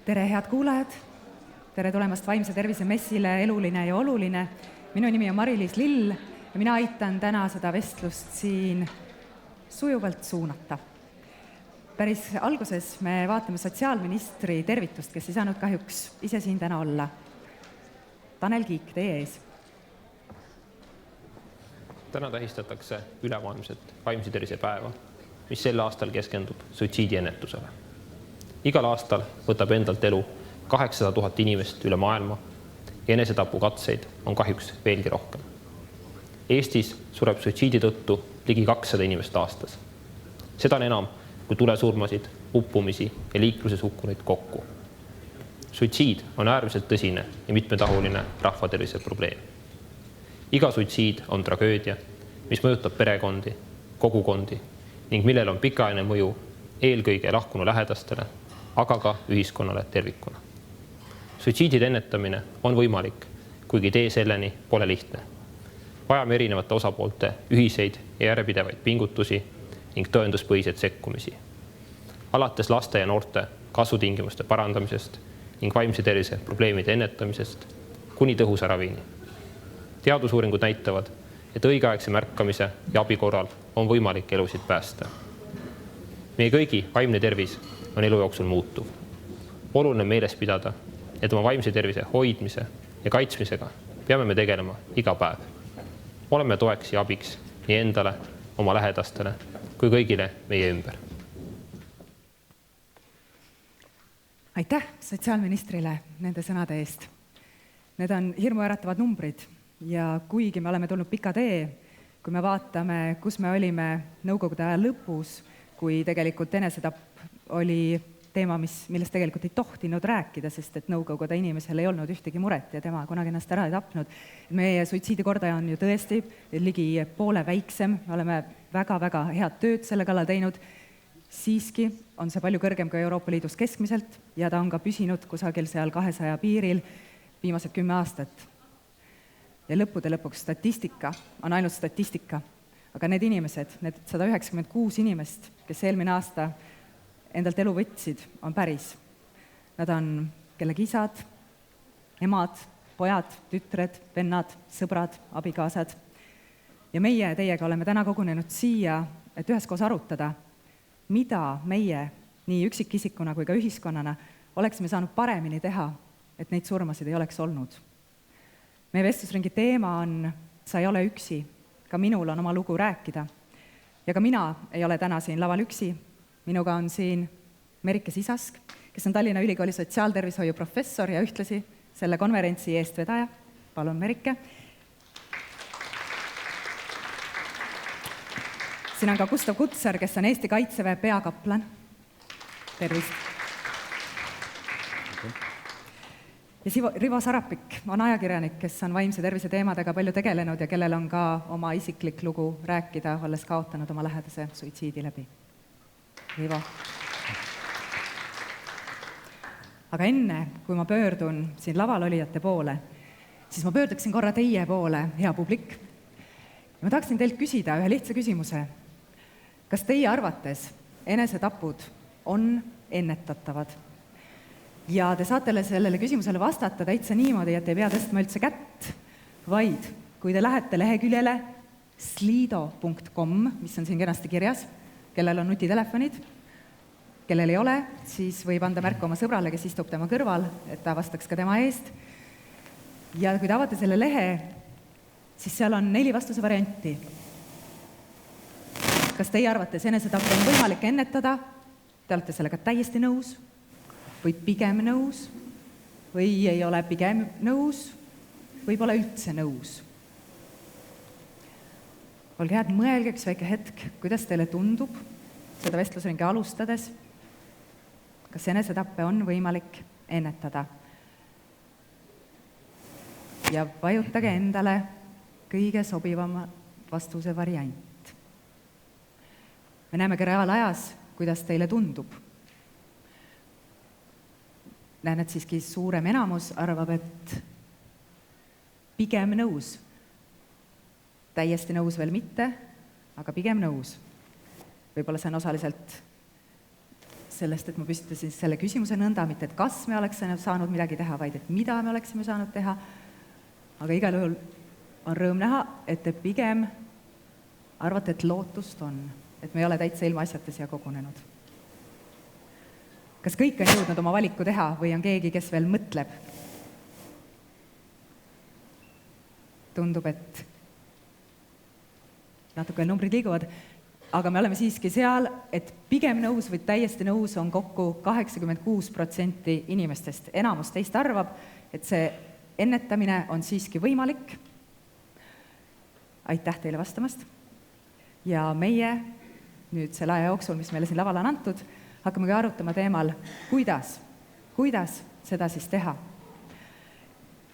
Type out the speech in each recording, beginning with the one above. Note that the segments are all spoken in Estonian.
Tere, head kuulajad! Tere tulemast Vaimse tervise messile Eluline ja oluline. Minu nimi on Mari-Liis Lill ja mina aitan täna seda vestlust siin sujuvalt suunata. Päris alguses me vaatame sotsiaalministri tervitust, kes ei saanud kahjuks ise siin täna olla. Tanel Kiik, teie ees. Täna tähistatakse ülemaailmset vaimse tervise päeva, mis sel aastal keskendub suitsiidiennetusele. Igal aastal võtab endalt elu 800 000 inimest üle maailma ja enesetapukatseid on kahjuks veelgi rohkem. Eestis sureb suitsiidi tõttu ligi 200 inimest aastas. Seda on enam kui tulesurmasid, uppumisi ja liikluses hukkuneid kokku. Suitsiid on äärmiselt tõsine ja mitmetahuline rahvatervise probleem. Iga suitsiid on tragöödia, mis mõjutab perekondi, kogukondi ning millel on pikaajaline mõju eelkõige lahkunu lähedastele, aga ka ühiskonnale tervikuna. Suitsiidide ennetamine on võimalik, kuigi tee selleni pole lihtne. Vajame erinevate osapoolte ühiseid ja järjepidevaid pingutusi ning tõenduspõhiseid sekkumisi. Alates laste ja noorte kasvutingimuste parandamisest ning vaimse tervise probleemide ennetamisest kuni tõhusa ravini. Teadusuuringud näitavad, et õigeaegse märkamise ja abi korral on võimalik elusid päästa. Meie kõigi vaimne tervis on elu jooksul muutuv. Oluline meeles pidada, et oma vaimse tervise hoidmise ja kaitsmisega peame me tegelema iga päev. Oleme toeks ja abiks nii endale, oma lähedastele kui kõigile meie ümber. Aitäh sotsiaalministrile nende sõnade eest. Need on hirmuäratavad numbrid ja kuigi me oleme tulnud pika tee, kui me vaatame, kus me olime nõukogude aja lõpus, kui tegelikult enesetapp oli teema, millest tegelikult ei tohtinud rääkida, sest et nõukogude inimesel ei olnud ühtegi muret ja tema kunagi ennast ära ei tapnud. Meie suitsiidikordaja on ju tõesti ligi poole väiksem, me oleme väga-väga head tööd selle kallal teinud. Siiski on see palju kõrgem kui Euroopa Liidus keskmiselt ja ta on ka püsinud kusagil seal 200 piiril viimased 10 aastat. Ja lõppude lõpuks statistika on ainult statistika, aga need inimesed, need 196 inimest, kes eelmine aasta endalt elu võtsid, on päris. Nad on kellegi isad, emad, pojad, tütred, vennad, sõbrad, abikaasad. Ja meie teiega oleme täna kogunenud siia, et üheskoos arutada, mida meie nii üksikisikuna kui ka ühiskonnana oleksime saanud paremini teha, et neid surmasid ei oleks olnud. Meie vestlusringi teema on Sa ei ole üksi, ka minul on oma lugu rääkida. Ja ka mina ei ole täna siin laval üksi. Minuga on siin Merike Sisask, kes on Tallinna Ülikooli sotsiaaltervishoiu professor ja ühtlasi selle konverentsi eestvedaja. Palun, Merike. Siin on ka Gustav Kutsar, kes on Eesti Kaitseväe peakaplan. Tervist. Ja Rivo Sarapik on ajakirjanik, kes on vaimse tervise teemadega palju tegelenud ja kellel on ka oma isiklik lugu rääkida, olles kaotanud oma lähedase suitsiidi läbi. Rivo. Aga enne, kui ma pöördun siin laval olijate poole, siis ma pöörduksin korra teie poole, hea publik. Ja ma tahaksin teilt küsida ühe lihtsa küsimuse. Kas teie arvates enesetapud on ennetatavad? Ja te saate sellele küsimusele vastata täitsa niimoodi, et ei pea tõstma üldse kätt, vaid kui te lähete leheküljele slido.com, mis on siin kenasti kirjas, kellel on nutitelefonid, kellel ei ole, siis võib anda märku oma sõbrale, kes istub tema kõrval, et ta vastaks ka tema eest. Ja kui te avate selle lehe, siis seal on 4 vastuse varianti. Kas teie arvates enesetapp on võimalik ennetada? Te olete sellega täiesti nõus või pigem nõus või ei ole pigem nõus või pole üldse nõus. Olge head, mõelge üks väike hetk, kuidas teile tundub seda vestlusringi alustades, kas enesetappe on võimalik ennetada. Ja vajutage endale kõige sobivama vastuse variant. Me näeme ka reaalajas, kuidas teile tundub. Näen, et siiski suurem enamus arvab, et pigem nõus. Täiesti nõus veel mitte, aga pigem nõus. Võib-olla see on osaliselt sellest, et ma püstitasin selle küsimuse nõnda, mitte et kas me oleks saanud midagi teha, vaid et mida me oleksime saanud teha. Aga igal juhul on rõõm näha, et te pigem arvate, et lootust on, et me ei ole täitsa ilma asjata siia kogunenud. Kas kõik on jõudnud oma valiku teha või on keegi, kes veel mõtleb? Tundub, et natuke veel numbrid liiguvad, aga me oleme siiski seal, et pigem nõus või täiesti nõus on kokku 86% inimestest. Enamus teist arvab, et see ennetamine on siiski võimalik. Aitäh teile vastamast. Ja meie nüüd selle aja jooksul, mis meile siin laval on antud, hakkamegi arutama teemal, kuidas seda siis teha.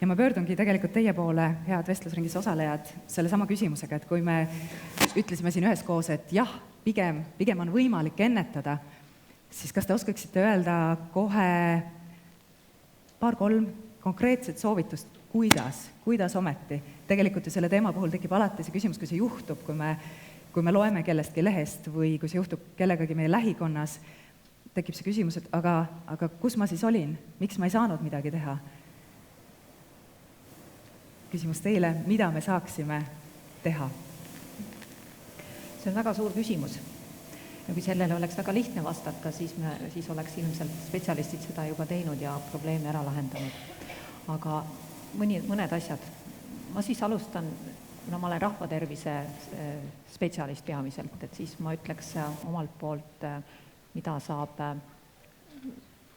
Ja ma pöördungi tegelikult teie poole, head vestlusringis osalejad, selle sama küsimusega, et kui me ütlesime siin üheskoos, et jah, pigem on võimalik ennetada, siis kas te oskaksite öelda kohe 2-3 konkreetset soovitust, kuidas ometi? Tegelikult ju selle teema puhul tekib alati see küsimus, kui see juhtub, kui me loeme kellestki lehest või kui see juhtub kellegagi meie lähikonnas, tekib see küsimus, et aga kus ma siis olin? Miks ma ei saanud midagi teha? Küsimus teile, mida me saaksime teha? See on väga suur küsimus. Ja kui sellele oleks väga lihtne vastata, siis oleks ilmselt spetsialistid seda juba teinud ja probleemi ära lahendanud. Aga mõned asjad. Ma siis alustan, kuna ma olen rahvatervise spetsialist peamiselt, et siis ma ütleks omalt poolt, mida saab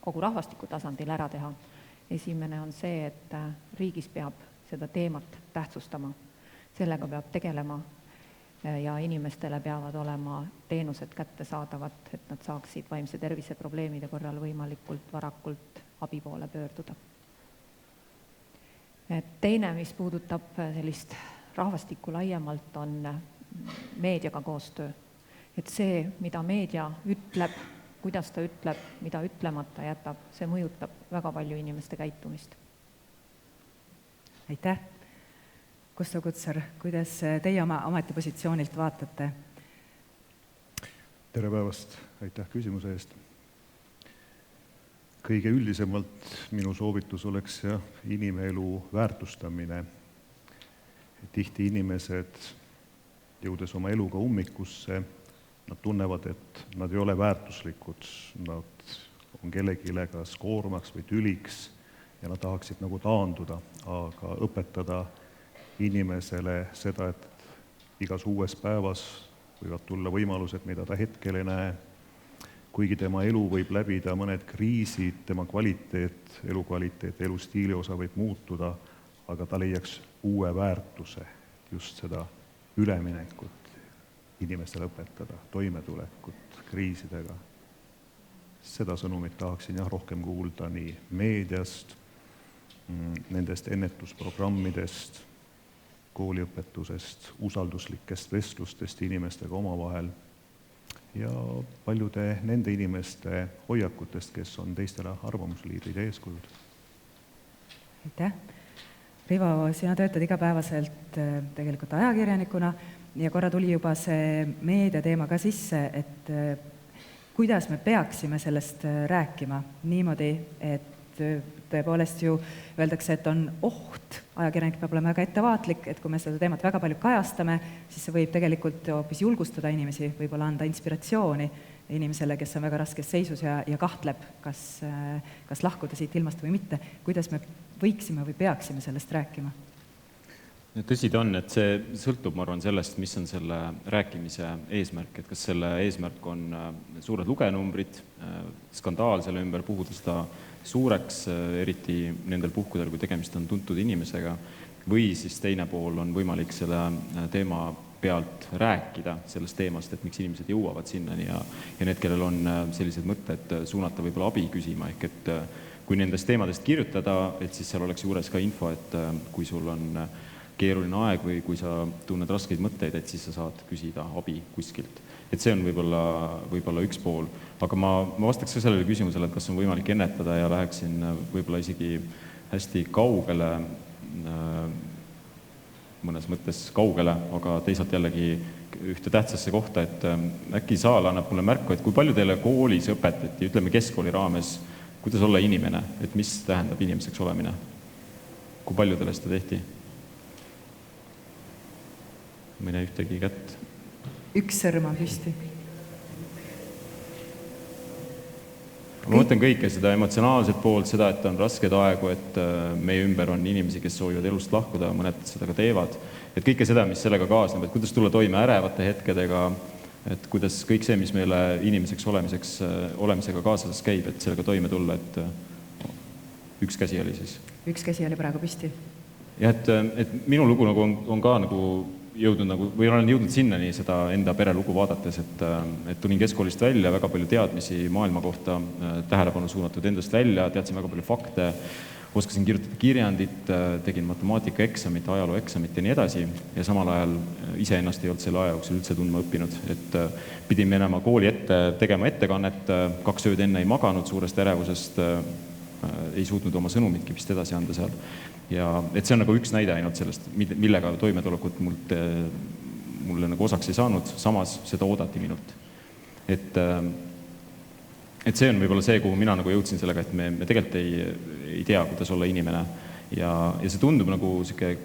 kogu rahvastiku tasandil ära teha. Esimene on see, et riigis peab seda teemat tähtsustama. Sellega peab tegelema ja inimestele peavad olema teenused kättesaadavad, et nad saaksid vaimse tervise probleemide korral võimalikult varakult abi poole pöörduda. Teine, mis puudutab sellist rahvastikku laiemalt, on meediaga koostöö. Et see, mida meedia ütleb, kuidas ta ütleb, mida ütlemata jätab, see mõjutab väga palju inimeste käitumist. Aitäh. Kusto Kutsar, kuidas teie oma ametipositsioonilt vaatate? Tere päevast, aitäh küsimuse eest. Kõige üldisemalt minu soovitus oleks inimelu väärtustamine. Tihti inimesed, jõudes oma eluga ummikusse, nad tunnevad, et nad ei ole väärtuslikud, nad on kellegile kas koormaks või tüliks ja nad tahaksid nagu taanduda, aga õpetada inimesele seda, et igas uues päevas võivad tulla võimalused, mida ta hetkel ei näe. Kuigi tema elu võib läbida mõned kriisid, tema kvaliteet, elukvaliteet, elustiili osa võib muutuda, aga ta leiaks uue väärtuse, just seda üleminekut inimestele õpetada, toimetulekut kriisidega. Seda sõnumit tahaksin rohkem kuulda nii meediast, nendest ennetusprogrammidest, kooliõpetusest, usalduslikest vestlustest inimestega omavahel ja paljude nende inimeste hoiakutest, kes on teistele arvamusliidrid ja eeskujud. Aitäh. Rivo, sina töötad igapäevaselt tegelikult ajakirjanikuna ja korra tuli juba see meediateema ka sisse, et kuidas me peaksime sellest rääkima niimoodi, et tõepoolest ju öeldakse, et on oht, ajakirjanik peab olema väga ettevaatlik, et kui me seda teemat väga palju kajastame, siis see võib tegelikult hoopis julgustada inimesi, võib-olla anda inspiratsiooni inimesele, kes on väga raskes seisus ja kahtleb, kas lahkuda siit ilmast või mitte. Kuidas me võiksime või peaksime sellest rääkima? Tõsi ta on, et see sõltub, ma arvan, sellest, mis on selle rääkimise eesmärk, et kas selle eesmärk on suured lugenumbrid, skandaal selle ümber puhuda seda suureks, eriti nendel puhkudel, kui tegemist on tuntud inimesega, või siis teine pool on võimalik selle teema pealt rääkida sellest teemast, et miks inimesed jõuavad sinnani ja need, kellel on sellised mõtted suunata võib-olla abi küsima, ehk et kui nendest teemadest kirjutada, et siis seal oleks juures ka info, et kui sul on keeruline aeg või kui sa tunned raskeid mõtteid, et siis sa saad küsida abi kuskilt. Et see on võib-olla üks pool, aga ma vastaks ka sellele küsimusele, et kas on võimalik ennetada ja läheksin võib-olla isegi hästi kaugele. mõnes mõttes kaugele, aga teisalt jällegi ühte tähtsasse kohta, et äkki Saal annab mulle märku, et kui palju teile koolis õpetati, ütleme keskkooli raames, kuidas olla inimene, et mis tähendab inimeseks olemine? Kui palju teile seda tehti? Ma ei näe ühtegi kätt. Üks sõrm on püsti. Ma mõtlen kõike seda emotsionaalset poolt, seda, et on rasked aegu, et meie ümber on inimesi, kes soovivad elust lahkuda, mõned seda ka teevad. Et kõike seda, mis sellega kaasneb, et kuidas tulla toime ärevate hetkedega, et kuidas kõik see, mis meile inimeseks olemisega kaasas käib, et sellega toime tulla, et üks käsi oli siis. Üks käsi oli praegu püsti. Ja et minu lugu nagu on ka nagu jõudnud nagu, või olen jõudnud sinnani seda enda perelugu vaadates, et tulin keskkoolist välja, väga palju teadmisi maailma kohta, tähelepanu suunatud endast välja, teadsin väga palju fakte, oskasin kirjutada kirjandit, tegin matemaatikaeksamit, ajalooeksamit ja nii edasi, ja samal ajal iseennast ei olnud selle aja jooksul üldse tundma õppinud, et pidin minema kooli ette tegema ettekannet, 2 ööd enne ei maganud suurest ärevusest, ei suutnud oma sõnumitki vist edasi anda seal. Ja et see on nagu üks näide ainult sellest, millega toimetulekut mulle nagu osaks ei saanud, samas seda oodati minult. Et see on võib-olla see, kuhu mina nagu jõudsin sellega, et me tegelikult ei tea, kuidas olla inimene. Ja see tundub nagu siuke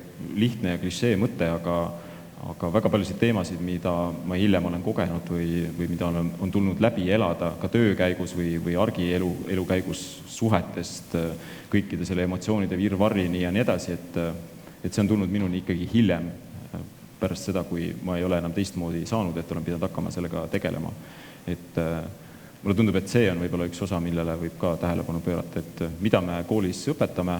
lihtne ja klišee mõte, aga väga paljusid teemasid, mida ma hiljem olen kogenud või mida on tulnud läbi elada ka töö käigus või argielu käigus suhetest, kõikide selle emotsioonide virvarrini ja nii edasi, et see on tulnud minuni ikkagi hiljem pärast seda, kui ma ei ole enam teistmoodi saanud, et olen pidanud hakkama sellega tegelema. Et mulle tundub, et see on võib-olla üks osa, millele võib ka tähelepanu pöörata, et mida me koolis õpetame.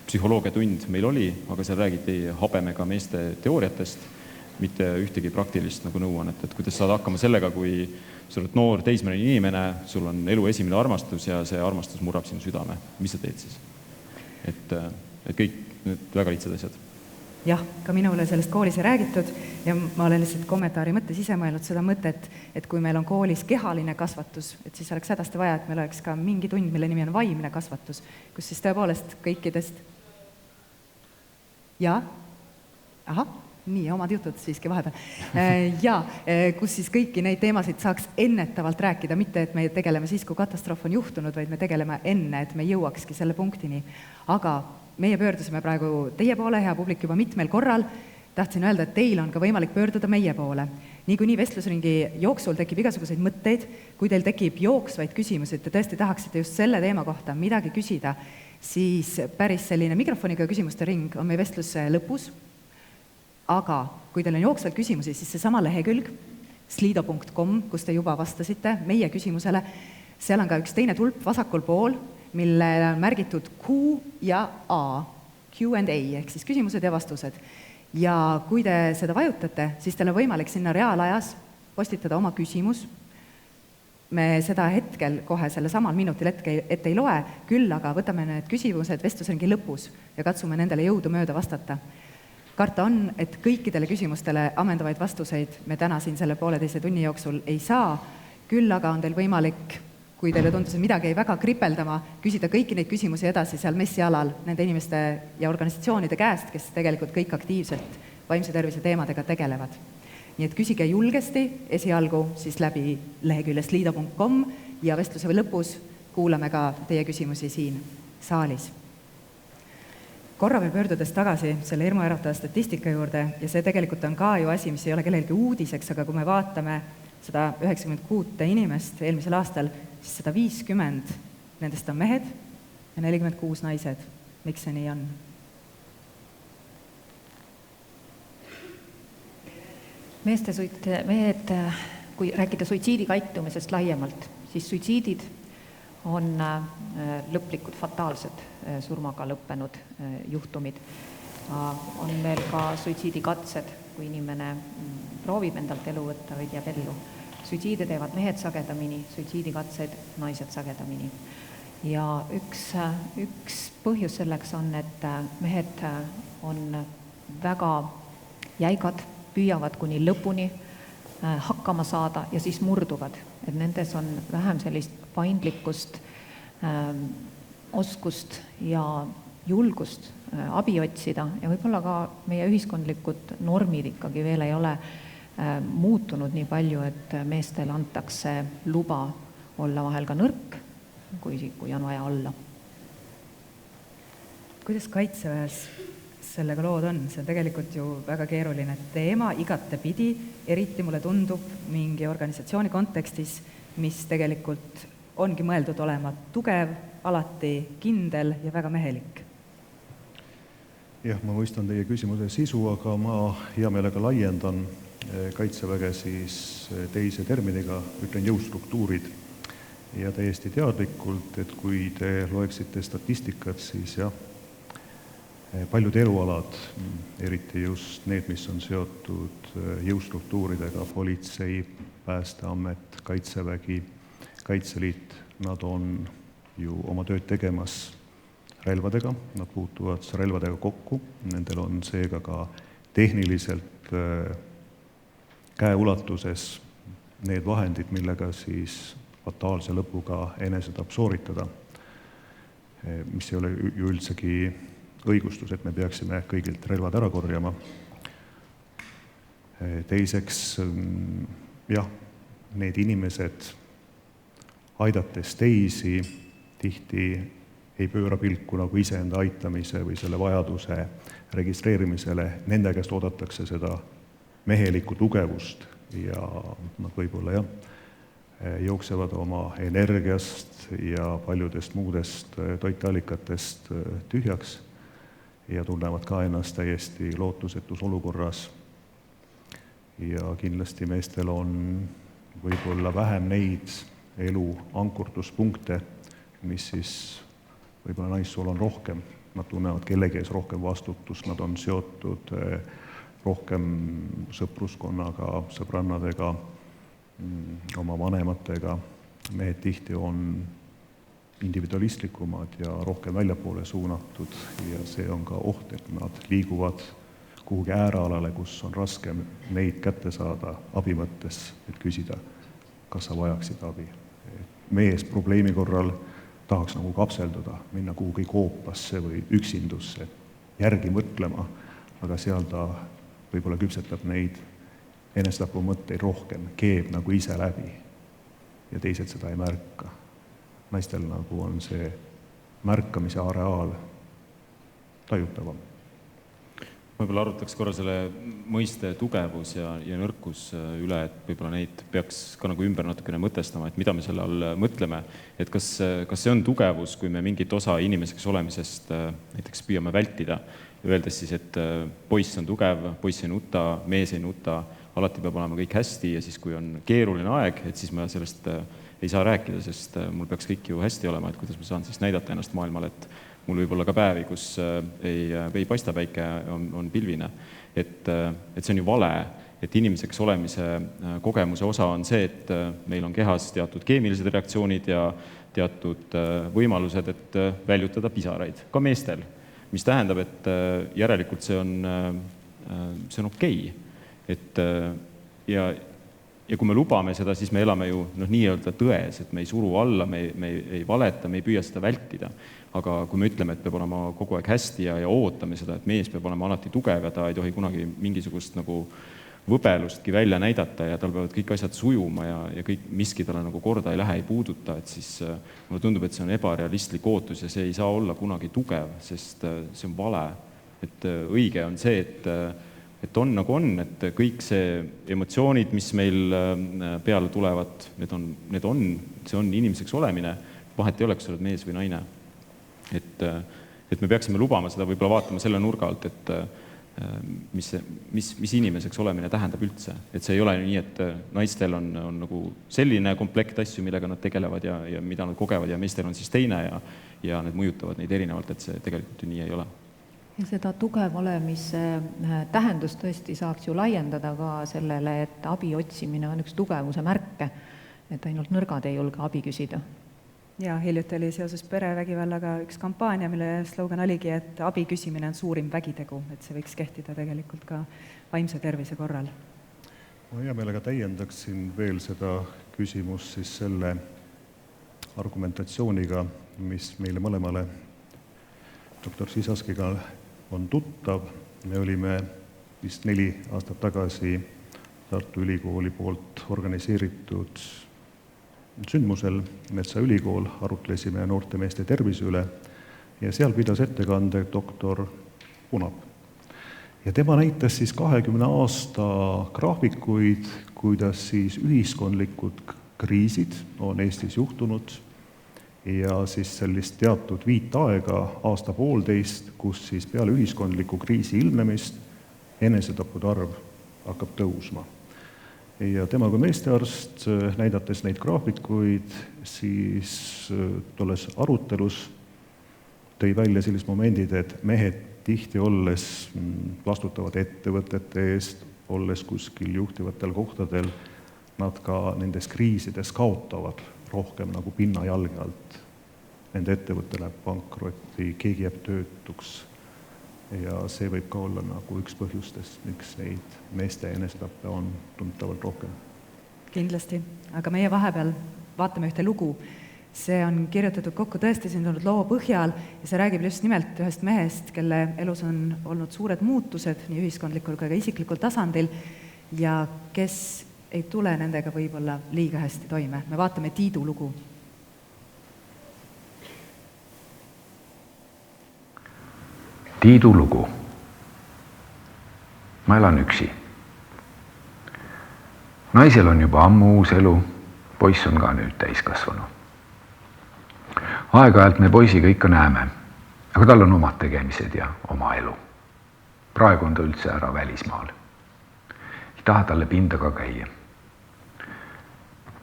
Psühholoogiatund meil oli, aga seal räägiti habemega meeste teooriatest, mitte ühtegi praktilist nagu nõuannet, et kuidas saada hakkama sellega, kui sul oled noor teismeline inimene, sul on elu esimene armastus ja see armastus murrab sinu südame. Mis sa teed siis? Et kõik need väga lihtsad asjad. Jah, ka minule sellest koolis ei räägitud ja ma olen lihtsalt kommentaari mõttes ise mõelnud seda mõtet, et kui meil on koolis kehaline kasvatus, et siis oleks hädasti vaja, et meil oleks ka mingi tund, mille nimi on vaimne kasvatus, kus siis tõepoolest kõikidest nii, omad jutud siiski vahepeal. Kus siis kõiki neid teemasid saaks ennetavalt rääkida, mitte et me tegeleme siis, kui katastroof on juhtunud, vaid me tegeleme enne, et me jõuakski selle punktini. Aga meie pöördusime praegu teie poole, hea publik, juba mitmel korral. Tahtsin öelda, et teil on ka võimalik pöörduda meie poole. Niikuinii vestlusringi jooksul tekib igasuguseid mõtteid, kui teil tekib jooksvaid küsimusi, et te tõesti tahaksite just selle teema kohta midagi küsida, siis päris selline mikrofoniga küsimuste ring on meie vestluse lõpus. Aga kui teil on jooksvaid küsimusi, siis see sama lehekülg, slido.com, kus te juba vastasite meie küsimusele, seal on ka üks teine tulp vasakul pool, mille on märgitud Q ja A, Q&A, ehk siis küsimused ja vastused. Ja kui te seda vajutate, siis teil on võimalik sinna reaalajas postitada oma küsimus. Me seda hetkel kohe selle samal minutil ette ei loe, küll aga võtame need küsimused vestlusringi lõpus ja katsume nendele jõudu mööda vastata. Karta on, et kõikidele küsimustele ammendavaid vastuseid me täna siin selle 1,5 tunni jooksul ei saa, küll aga on teil võimalik, kui teile tundus, et midagi ei väga kripeldama, küsida kõiki neid küsimusi edasi seal messialal nende inimeste ja organisatsioonide käest, kes tegelikult kõik aktiivselt vaimse tervise teemadega tegelevad. Nii et küsige julgesti esialgu siis läbi leheküljest liido.com ja vestluse lõpus kuulame ka teie küsimusi siin saalis. Korra veel pöördudes tagasi selle hirmuäratava statistika juurde ja see tegelikult on ka ju asi, mis ei ole kellelgi uudiseks, aga kui me vaatame 196 inimest eelmisel aastal, siis 150 nendest on mehed ja 46 naised. Miks see nii on? Mehed, kui rääkida suitsiidikäitumisest laiemalt, siis suitsiidid on lõplikud fataalsed surmaga lõppenud juhtumid. On meil ka suitsiidikatsed, kui inimene proovib endalt elu võtta või jääb ellu. Suitsiide teevad mehed sagedamini, suitsiidikatsed naised sagedamini. Ja üks põhjus selleks on, et mehed on väga jäigad, püüavad kuni lõpuni hakkama saada ja siis murduvad. Et nendes on vähem sellist paindlikkust, oskust ja julgust abi otsida ja võib-olla ka meie ühiskondlikud normid ikkagi veel ei ole muutunud nii palju, et meestele antakse luba olla vahel ka nõrk, kui on vaja olla. Kuidas Kaitseväes sellega lood on? See on tegelikult ju väga keeruline teema igatepidi, eriti mulle tundub mingi organisatsiooni kontekstis, mis tegelikult ongi mõeldud olema tugev, alati kindel ja väga mehelik. Jah, ma mõistan teie küsimuse sisu, aga ma hea meelega laiendan Kaitseväge siis teise terminiga, ütlen jõustruktuurid. Ja täiesti teadlikult, et kui te loeksite statistikat, siis jah, paljud elualad, eriti just need, mis on seotud jõustruktuuridega, politsei, Päästeamet, Kaitsevägi, Kaitseliit, nad on ju oma tööd tegemas relvadega, nad puutuvad relvadega kokku, nendel on seega ka tehniliselt käeulatuses need vahendid, millega siis fataalse lõpuga enesetapp sooritada, mis ei ole ju üldsegi õigustus, et me peaksime kõigilt relvad ära korjama. Teiseks, jah, need inimesed aidates teisi tihti ei pööra pilku nagu iseenda aitamise või selle vajaduse registreerimisele, nende käest oodatakse seda mehelikku tugevust ja nad võib-olla jah, jooksevad oma energiast ja paljudest muudest toiteallikatest tühjaks ja tunnevad ka ennast täiesti lootusetus olukorras. Ja kindlasti meestel on võib-olla vähem neid elu ankurduspunkte, mis siis võib-olla naissool on rohkem. Nad tunnevad kellegi ees rohkem vastutust, nad on seotud rohkem sõpruskonnaga, sõbrannadega, oma vanematega. Mehed tihti on individualistlikumad ja rohkem väljapoole suunatud ja see on ka oht, et nad liiguvad kuhugi äärealale, kus on raske neid kätte saada abi mõttes, et küsida, kas sa vajaksid abi. Mees probleemi korral tahaks nagu kapselduda, minna kuhugi koopasse või üksindusse, järgi mõtlema, aga seal ta võib-olla küpsetab neid enestapu mõtteid rohkem, keeb nagu ise läbi ja teised seda ei märka. Naistel nagu on see märkamise areaal tajutavam. Võib-olla arutaks korra selle mõiste tugevus ja nõrkus üle, et võib-olla neid peaks ka nagu ümber natukene mõtestama, et mida me selle all mõtleme. Et kas see on tugevus, kui me mingit osa inimeseks olemisest näiteks püüame vältida, öeldes siis, et poiss on tugev, poiss ei nuta, mees ei nuta, alati peab olema kõik hästi ja siis, kui on keeruline aeg, et siis ma sellest ei saa rääkida, sest mul peaks kõik ju hästi olema, et kuidas ma saan siis näidata ennast maailmale, et mul võib olla ka päevi, kus ei paista päike, on pilvine. Et see on ju vale, et inimeseks olemise kogemuse osa on see, et meil on kehas teatud keemilised reaktsioonid ja teatud võimalused, et väljutada pisaraid, ka meestel. Mis tähendab, et järelikult see on okei. Ja kui me lubame seda, siis me elame ju nii-öelda tões, et me ei suru alla, me ei valeta, me ei püüa seda vältida. Aga kui me ütleme, et peab olema kogu aeg hästi ja ootame seda, et mees peab olema alati tugev ja ta ei tohi kunagi mingisugust nagu võbelustki välja näidata ja tal peavad kõik asjad sujuma ja kõik miski talle nagu korda ei lähe, ei puuduta, et siis mulle tundub, et see on ebarealistlik ootus ja see ei saa olla kunagi tugev, sest see on vale. Et õige on see, et on nagu on, et kõik see emotsioonid, mis meil peale tulevad, see on inimeseks olemine, vahet ei oleks, oled mees või naine. Et me peaksime lubama seda võib-olla vaatama selle nurga alt, et mis inimeseks olemine tähendab üldse. Et see ei ole nii, et naistel on nagu selline komplekt asju, millega nad tegelevad ja mida nad kogevad ja meestel on siis teine ja need mõjutavad neid erinevalt, et see tegelikult ju nii ei ole. Ja seda tugev olemise tähendust tõesti saaks ju laiendada ka sellele, et abi otsimine on üks tugevuse märke, et ainult nõrgad ei julge abi küsida. Ja hiljuti oli seoses perevägivallaga üks kampaania, mille slogan oligi, et abi küsimine on suurim vägitegu, et see võiks kehtida tegelikult ka vaimse tervise korral. Ma hea meelega täiendaksin veel seda küsimust siis selle argumentatsiooniga, mis meile mõlemale doktor Sisaskiga on tuttav. Me olime vist 4 aastat tagasi Tartu Ülikooli poolt organiseeritud sündmusel Metsaülikool, arutlesime noorte meeste tervise üle ja seal pidas ettekande doktor Punab. Ja tema näitas siis 20 aasta graafikuid, kuidas siis ühiskondlikud kriisid on Eestis juhtunud ja siis sellist teatud viitaega aasta-poolteist, kus siis peale ühiskondliku kriisi ilmnemist enesetapude arv hakkab tõusma. Ja tema kui meestearst, näidates neid graafikuid, siis tolles arutelus tõi välja sellised momendid, et mehed tihti olles vastutavad ettevõtete eest, olles kuskil juhtivatel kohtadel, nad ka nendes kriisides kaotavad rohkem nagu pinna jalge alt. Nende ettevõte läheb pankrotti, keegi jääb töötuks ja see võib ka olla nagu üks põhjustest, miks neid meeste enesetappe on tuntavalt rohkem. Kindlasti, aga meie vahepeal vaatame ühte lugu. See on kirjutatud kokku tõesti sündinud loo põhjal ja see räägib just nimelt ühest mehest, kelle elus on olnud suured muutused nii ühiskondlikul kui ka isiklikul tasandil ja kes ei tule nendega võib-olla liiga hästi toime. Me vaatame Tiidu lugu. Tiidu lugu. Ma elan üksi. Naisel on juba ammu uus elu, poiss on ka nüüd täiskasvanu. Aeg-ajalt me poisiga ikka näeme, aga tal on omad tegemised ja oma elu. Praegu on ta üldse ära välismaal. Ei taha talle pinda ka käia.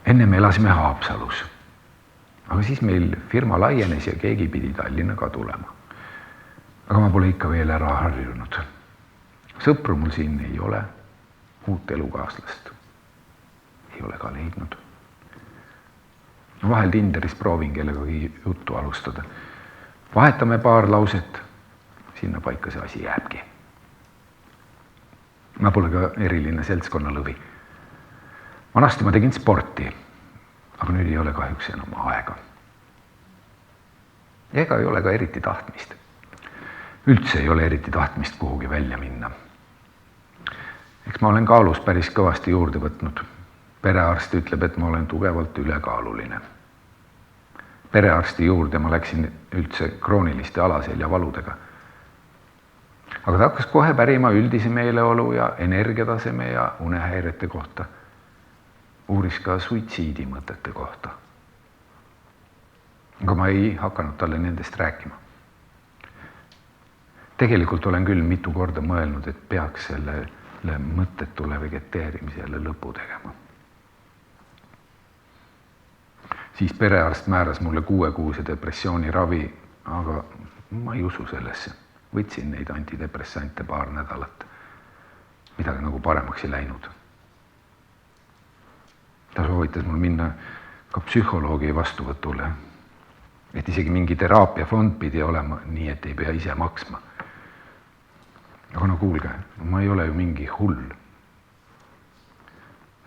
Enne me elasime Haapsalus, aga siis meil firma laienes ja keegi pidi Tallinna ka tulema. Aga ma pole ikka veel ära harjunud. Sõpru mul siin ei ole, uut elukaaslast ei ole ka leidnud. Vahel Tinderis proovin kellegagi juttu alustada. Vahetame paar lauset, sinna paika see asi jääbki. Ma pole ka eriline seltskonnalõvi. Vanasti ma tegin sporti, aga nüüd ei ole kahjuks enam aega. Ja ega ei ole ka eriti tahtmist. Üldse ei ole eriti tahtmist kuhugi välja minna. Eks ma olen kaalus päris kõvasti juurde võtnud. Perearst ütleb, et ma olen tugevalt ülekaaluline. Perearsti juurde ma läksin üldse krooniliste alaseljavaludega. Aga ta hakkas kohe pärima üldise meeleolu ja energiataseme ja unehäirete kohta. Uuris ka suitsiidi mõtete kohta. Aga ma ei hakanud talle nendest rääkima. Tegelikult olen küll mitu korda mõelnud, et peaks sellele mõttetule vegeteerimisele lõpu tegema. Siis perearst määras mulle 6-kuuse depressiooni ravi, aga ma ei usu sellesse. Võtsin neid antidepressante paar nädalat. Midagi nagu paremaks ei läinud. Ta soovitas mul minna ka psühholoogi vastuvõtule. Et isegi mingi teraapiafond pidi olema nii, et ei pea ise maksma. Aga no kuulge, ma ei ole ju mingi hull.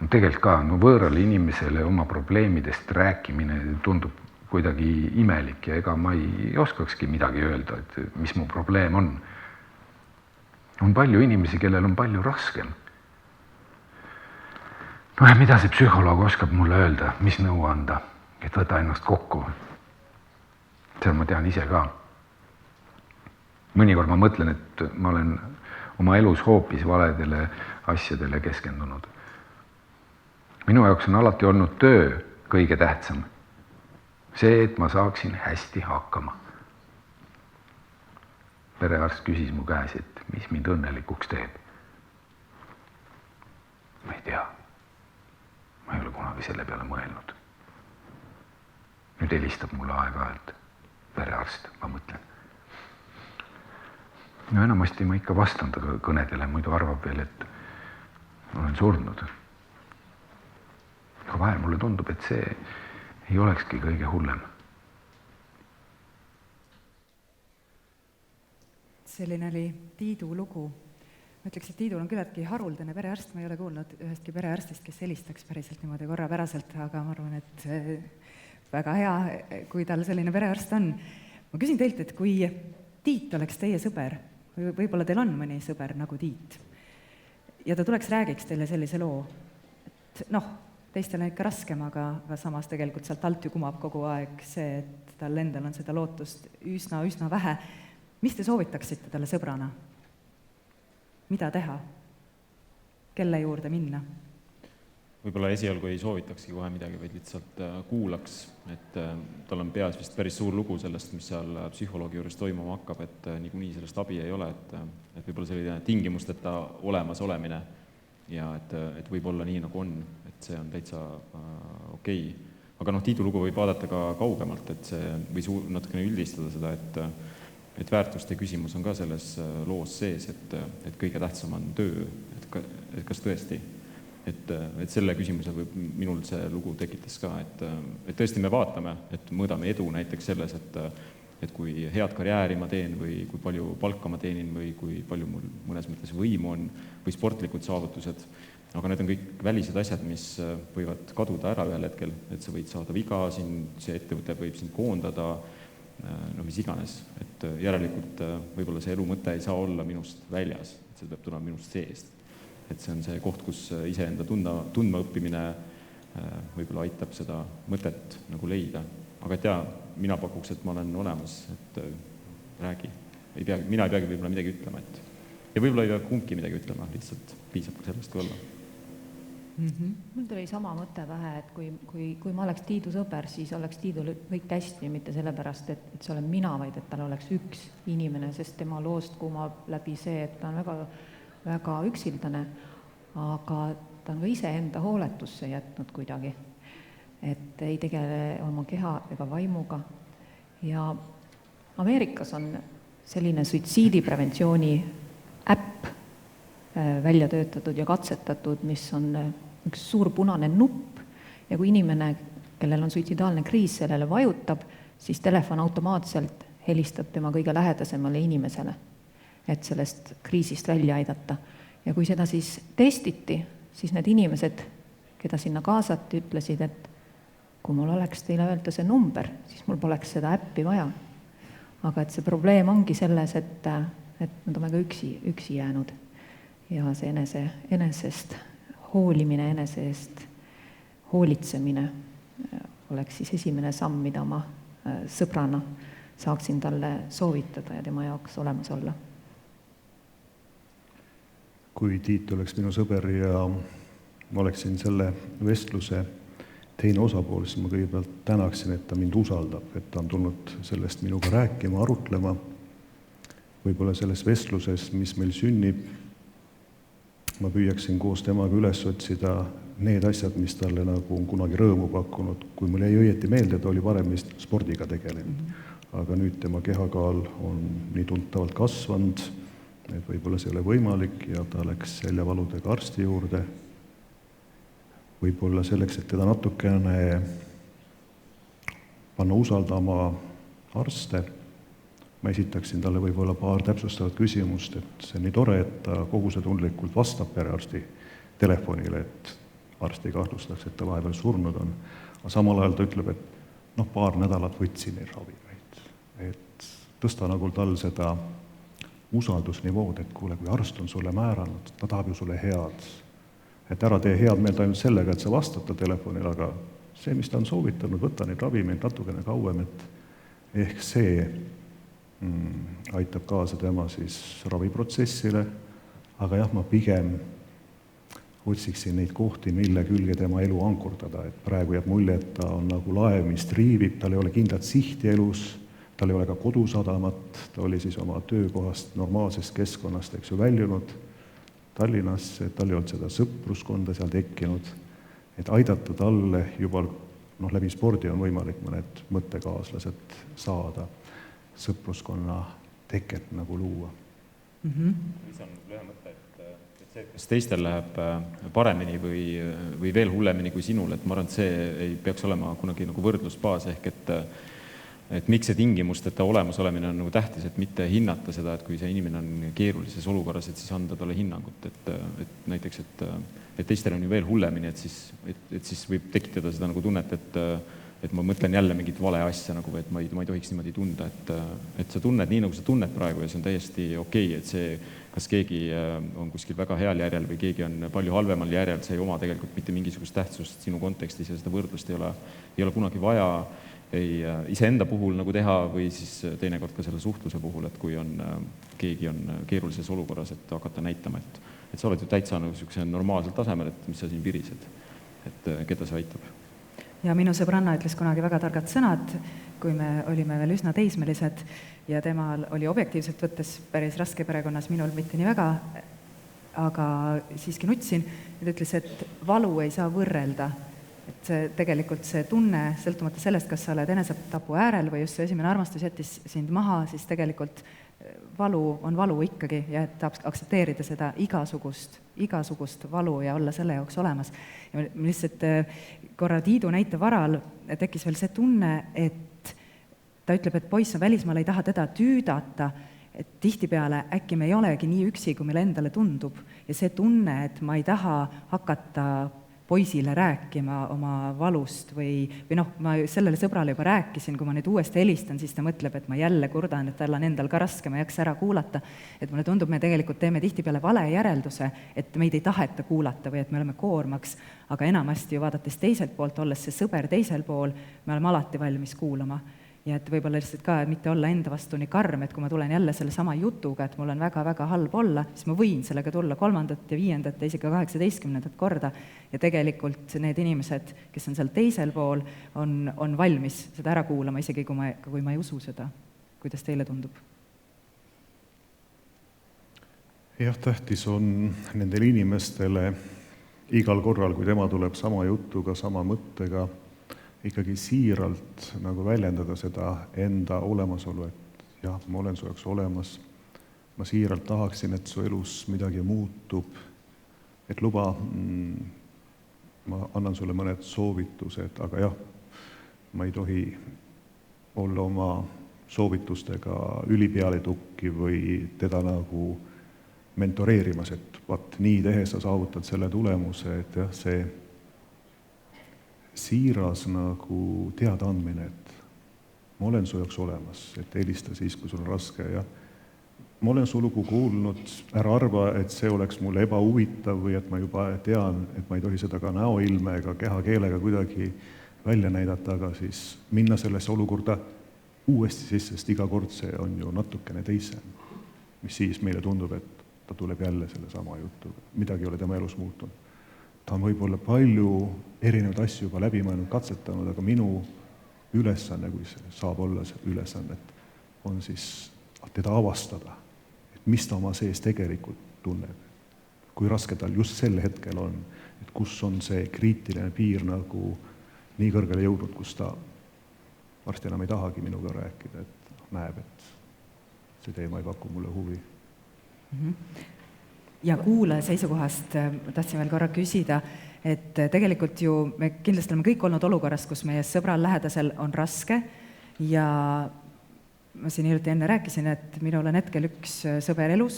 Tegelikult ka võõrale inimesele oma probleemidest rääkimine tundub kuidagi imelik ja ega ma ei oskakski midagi öelda, et mis mu probleem on. On palju inimesi, kellel on palju raskem. No ja mida see psühholoog oskab mulle öelda, mis nõu anda, et võta ennast kokku. Seda ma tean ise ka. Mõnikord ma mõtlen, et ma olen oma elus hoopis valedele asjadele keskendunud. Minu jaoks on alati olnud töö kõige tähtsam. See, et ma saaksin hästi hakkama. Perearst küsis mu käes, et mis mind õnnelikuks teeb. Ma ei tea. Ma ei ole kunagi selle peale mõelnud. Nüüd helistab mulle aeg-ajalt perearst, ma mõtlen. No enamasti ma ikka vastan ta kõnedele, muidu arvab veel, et olen surnud. Aga vahel mulle tundub, et see ei olekski kõige hullem. Selline oli Tiidu lugu. Ma ütleks, et Tiidul on küllaltki haruldane perearst. Ma ei ole kuulnud ühestki perearstist, kes helistaks päriselt niimoodi korrapäraselt, aga ma arvan, et väga hea, kui tal selline perearst on. Ma küsin teilt, et kui Tiit oleks teie sõber või võib-olla teil on mõni sõber nagu Tiit ja ta tuleks räägiks teile sellise loo, et noh, teistel on ikka raskem, aga samas tegelikult sealt alt ju kumab kogu aeg see, et tal endal on seda lootust üsna vähe. Mis te soovitaksite talle sõbrana? Mida teha? Kelle juurde minna? Võib-olla esialgu ei soovitakski kohe midagi, vaid lihtsalt kuulaks, et tal on peas vist päris suur lugu sellest, mis seal psühholoogi juures toimuma hakkab, et niikuinii sellest abi ei ole, et võib-olla selline tingimusteta olemas olemine ja et võib olla nii, nagu on, et see on täitsa okei. Aga Tiidu lugu võib vaadata ka kaugemalt, et see või natukene üldistada seda, et väärtuste küsimus on ka selles loos sees, et kõige tähtsam on töö, et kas tõesti. Et selle küsimuse võib minul see lugu tekitas ka, et tõesti me vaatame, et mõõdame edu näiteks selles, et kui head karjääri ma teen või kui palju palka ma teenin või kui palju mul mõnes mõttes võimu on või sportlikud saavutused, aga need on kõik välised asjad, mis võivad kaduda ära ühel hetkel, et sa võid saada viga, see ettevõte võib sind koondada, mis iganes, et järelikult võib-olla see elu mõte ei saa olla minust väljas, et see peab tulema minust seest. Et see on see koht, kus iseenda tundma õppimine võib-olla aitab seda mõtet nagu leida. Aga et mina pakuks, et ma olen olemas, et räägi. Mina ei peagi võib-olla midagi ütlema. Ja võib-olla ei pea kumbki midagi ütlema, lihtsalt piisab sellest kui olla. Mul tuli sama mõte vähe, et kui ma oleks Tiidu sõber, siis oleks Tiidul kõik hästi, mitte sellepärast, et see olen mina, vaid et tal oleks üks inimene, sest tema loost kumab läbi see, et ta on väga üksildane, aga ta on ka ise enda hooletusse jätnud kuidagi, et ei tegele oma keha ega vaimuga. Ja Ameerikas on selline suitsiidipreventsiooni äpp välja töötatud ja katsetatud, mis on üks suur punane nupp ja kui inimene, kellel on suitsidaalne kriis, sellele vajutab, siis telefon automaatselt helistab tema kõige lähedasemale inimesele, et sellest kriisist välja aidata. Ja kui seda siis testiti, siis need inimesed, keda sinna kaasati, ütlesid, et kui mul oleks teile öelda see number, siis mul poleks seda äppi vaja. Aga et see probleem ongi selles, et nad on väga üksi jäänud. Ja see enesest hoolimine, enese eest hoolitsemine oleks siis esimene samm, mida ma sõbrana saaksin talle soovitada ja tema jaoks olemas olla. Kui Tiit oleks minu sõber ja ma oleksin selle vestluse teine osapool, siis ma kõigepealt tänaksin, et ta mind usaldab, et ta on tulnud sellest minuga rääkima, arutlema. Võib-olla selles vestluses, mis meil sünnib, ma püüaksin koos temaga üles otsida need asjad, mis talle nagu on kunagi rõõmu pakkunud. Kui mul jäi õieti meelde, ta oli varem spordiga tegelenud, aga nüüd tema kehakaal on nii tuntavalt kasvanud, et võib-olla see ei ole võimalik ja ta läks seljavaludega arsti juurde. Võib-olla selleks, et teda natukene panna usaldama arste, ma esitaksin talle võib-olla paar täpsustavat küsimust, et see on nii tore, et ta kohusetundlikult vastab perearsti telefonile, et arst ei kahtlustaks, et ta vahepeal surnud on. Aga samal ajal ta ütleb, et paar nädalat võtsin neid ravimeid, et tõsta nagu tal seda usaldusnivood, et kuule, kui arst on sulle määranud, ta tahab ju sulle head. Et ära tee head meelt ainult sellega, et sa vastad ta telefonil, aga see, mis ta on soovitanud, võtta neid ravimeid natukene kauem, et ehk see aitab kaasa tema siis raviprotsessile, aga jah, ma pigem otsiksin neid kohti, mille külge tema elu ankurdada, et praegu jääb mulje, et ta on nagu laev, mis triivib, tal ei ole kindlat sihti elus, tal ei ole ka kodusadamat, ta oli siis oma töökohast, normaalsest keskkonnast, väljunud Tallinnasse, tal ei olnud seda sõpruskonda seal tekkinud, et aidata talle juba läbi spordi on võimalik mõned mõttekaaslased saada, sõpruskonna teket nagu luua. See on ühe mõte, et see, kas teistel läheb paremini või veel hullemini kui sinul, et ma arvan, et see ei peaks olema kunagi nagu võrdlusbaas, ehk et miks see tingimusteta olemasolemine on nagu tähtis, et mitte hinnata seda, et kui see inimene on keerulises olukorras, et siis anda talle hinnangut, et näiteks, et teistel on ju veel hullemini, et siis võib tekitada seda nagu tunnet, et ma mõtlen jälle mingit vale asja nagu, et ma ei tohiks niimoodi tunda, et sa tunned nii, nagu sa tunned praegu ja see on täiesti okei, et see, kas keegi on kuskil väga heal järjel või keegi on palju halvemal järjel, see ei oma tegelikult mitte mingisugust tähtsust sinu kontekstis ja seda võrdlust ei ole kunagi vaja ei iseenda puhul nagu teha või siis teinekord ka selle suhtluse puhul, et kui keegi on keerulises olukorras, et hakata näitama, et sa oled ju täitsa niisuguse normaalsel tasemel, et mis sa siin virised, et keda see aitab. Ja minu sõbranna ütles kunagi väga targad sõnad, kui me olime veel üsna teismelised ja temal oli objektiivselt võttes päris raske perekonnas, minul mitte nii väga, aga siiski nutsin, ja ta ütles, et valu ei saa võrrelda. Et tegelikult see tunne, sõltumata sellest, kas sa oled enesetapu äärel või just see esimene armastus jättis sind maha, siis tegelikult valu on valu ikkagi ja et tahab aktsepteerida seda igasugust valu ja olla selle jaoks olemas. Ja lihtsalt korra Tiidu näite varal tekkis veel see tunne, et ta ütleb, et poiss on välismaal, ei taha teda tüüdata, et tihtipeale äkki me ei olegi nii üksi, kui meile endale tundub. Ja see tunne, et ma ei taha hakata poisile rääkima oma valust või ma sellele sõbrale juba rääkisin, kui ma nüüd uuesti helistan, siis ta mõtleb, et ma jälle kurdan, et tal on endal ka raske, ma ei jaksa ära kuulata. Et mulle tundub, me tegelikult teeme tihtipeale vale järelduse, et meid ei taheta kuulata või et me oleme koormaks, aga enamasti ju vaadates teiselt poolt, olles see sõber teisel pool, me oleme alati valmis kuulama. Ja et võib-olla lihtsalt ka, et mitte olla enda vastu nii karm, et kui ma tulen jälle selle sama jutuga, et mul on väga-väga halb olla, siis ma võin sellega tulla 3. ja 5. ja isegi 18. korda. Ja tegelikult need inimesed, kes on seal teisel pool, on valmis seda ära kuulama, isegi kui ma ei usu seda. Kuidas teile tundub? Jah, tähtis on nendele inimestele igal korral, kui tema tuleb sama jutuga, sama mõttega, ikkagi siiralt nagu väljendada seda enda olemasolu, et jah, ma olen su jaoks olemas, ma siiralt tahaksin, et su elus midagi muutub, et luba, ma annan sulle mõned soovitused, aga jah, ma ei tohi olla oma soovitustega ülipeale tukki või teda nagu mentoreerimas, et vaat nii tehes sa saavutad selle tulemuse, et jah, see siiras nagu teadaandmine, et ma olen su jaoks olemas, et helista siis, kui sul on raske ja ma olen su lugu kuulnud, ära arva, et see oleks mulle ebahuvitav või et ma juba tean, et ma ei tohi seda ka näoilme ega kehakeelega kuidagi välja näidata, aga siis minna sellesse olukorda uuesti sisse, sest iga kord see on ju natukene teisem, mis siis meile tundub, et ta tuleb jälle selle sama jutuga, midagi ei ole tema elus muutunud. Ta on võib-olla palju erinevaid asju juba läbi mõelnud, katsetanud, aga minu ülesanne, kui see saab olla see ülesanne, on siis teda avastada, et mis ta oma sees tegelikult tunneb, kui raske tal just sel hetkel on, et kus on see kriitiline piir nagu nii kõrgele jõudnud, kus ta varsti enam ei tahagi minuga rääkida, et näeb, et see teema ei paku mulle huvi. Ja kuulaja seisukohast tahtsin veel korra küsida, et tegelikult ju me kindlasti oleme kõik olnud olukorras, kus meie sõbral lähedasel on raske ja ma siin hiljuti enne rääkisin, et minul on hetkel üks sõber elus,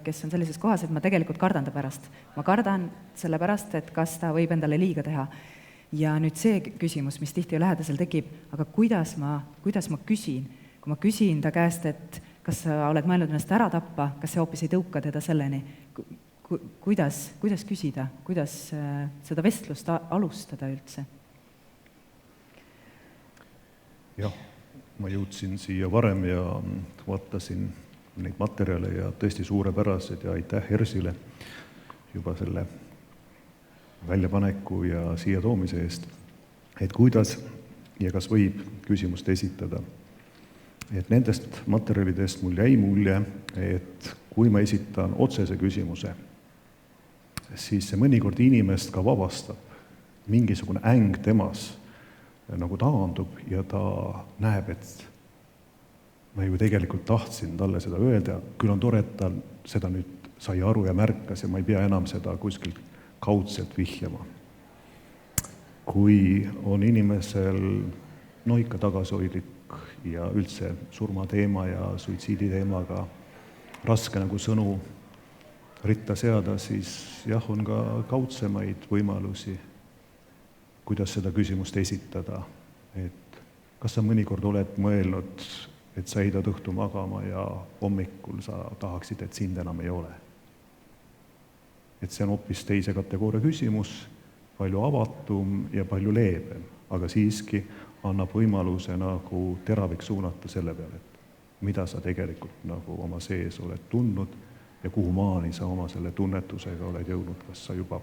kes on sellises kohas, et ma tegelikult kardan ta pärast. Ma kardan selle pärast, et kas ta võib endale liiga teha. Ja nüüd see küsimus, mis tihti lähedasel tekib, aga kuidas ma küsin? Kui ma küsin ta käest, et kas sa oled mõelnud ennast ära tappa, kas see hoopis ei tõuka teda selleni? Kuidas küsida? Kuidas seda vestlust alustada üldse? Jah, ma jõudsin siia varem ja vaatasin neid materjale ja tõesti suurepärased ja aitäh Ersile juba selle väljapaneku ja siia toomise eest, et kuidas ja kas võib küsimust esitada. Et nendest materjalidest mul jäi mulje, et kui ma esitan otsese küsimuse, siis see mõnikord inimest ka vabastab, mingisugune äng temas nagu taandub ja ta näeb, et ma ju tegelikult tahtsin talle seda öelda, küll on tore, et ta seda nüüd sai aru ja märkas ja ma ei pea enam seda kuskilt kaudselt vihjama. Kui on inimesel ikka tagasihoidlik ja üldse surmateema ja suitsiiditeemaga raske nagu sõnu ritta seada, siis jah, on ka kaudsemaid võimalusi, kuidas seda küsimust esitada. et kas sa mõnikord oled mõelnud, et sa heidad õhtu magama ja hommikul sa tahaksid, et sind enam ei ole. Et see on hoopis teise kategooria küsimus, palju avatum ja palju leebem, aga siiski annab võimaluse nagu teravik suunata selle peale, et mida sa tegelikult nagu oma sees oled tundnud ja kuhu maani sa oma selle tunnetusega oled jõudnud, kas sa juba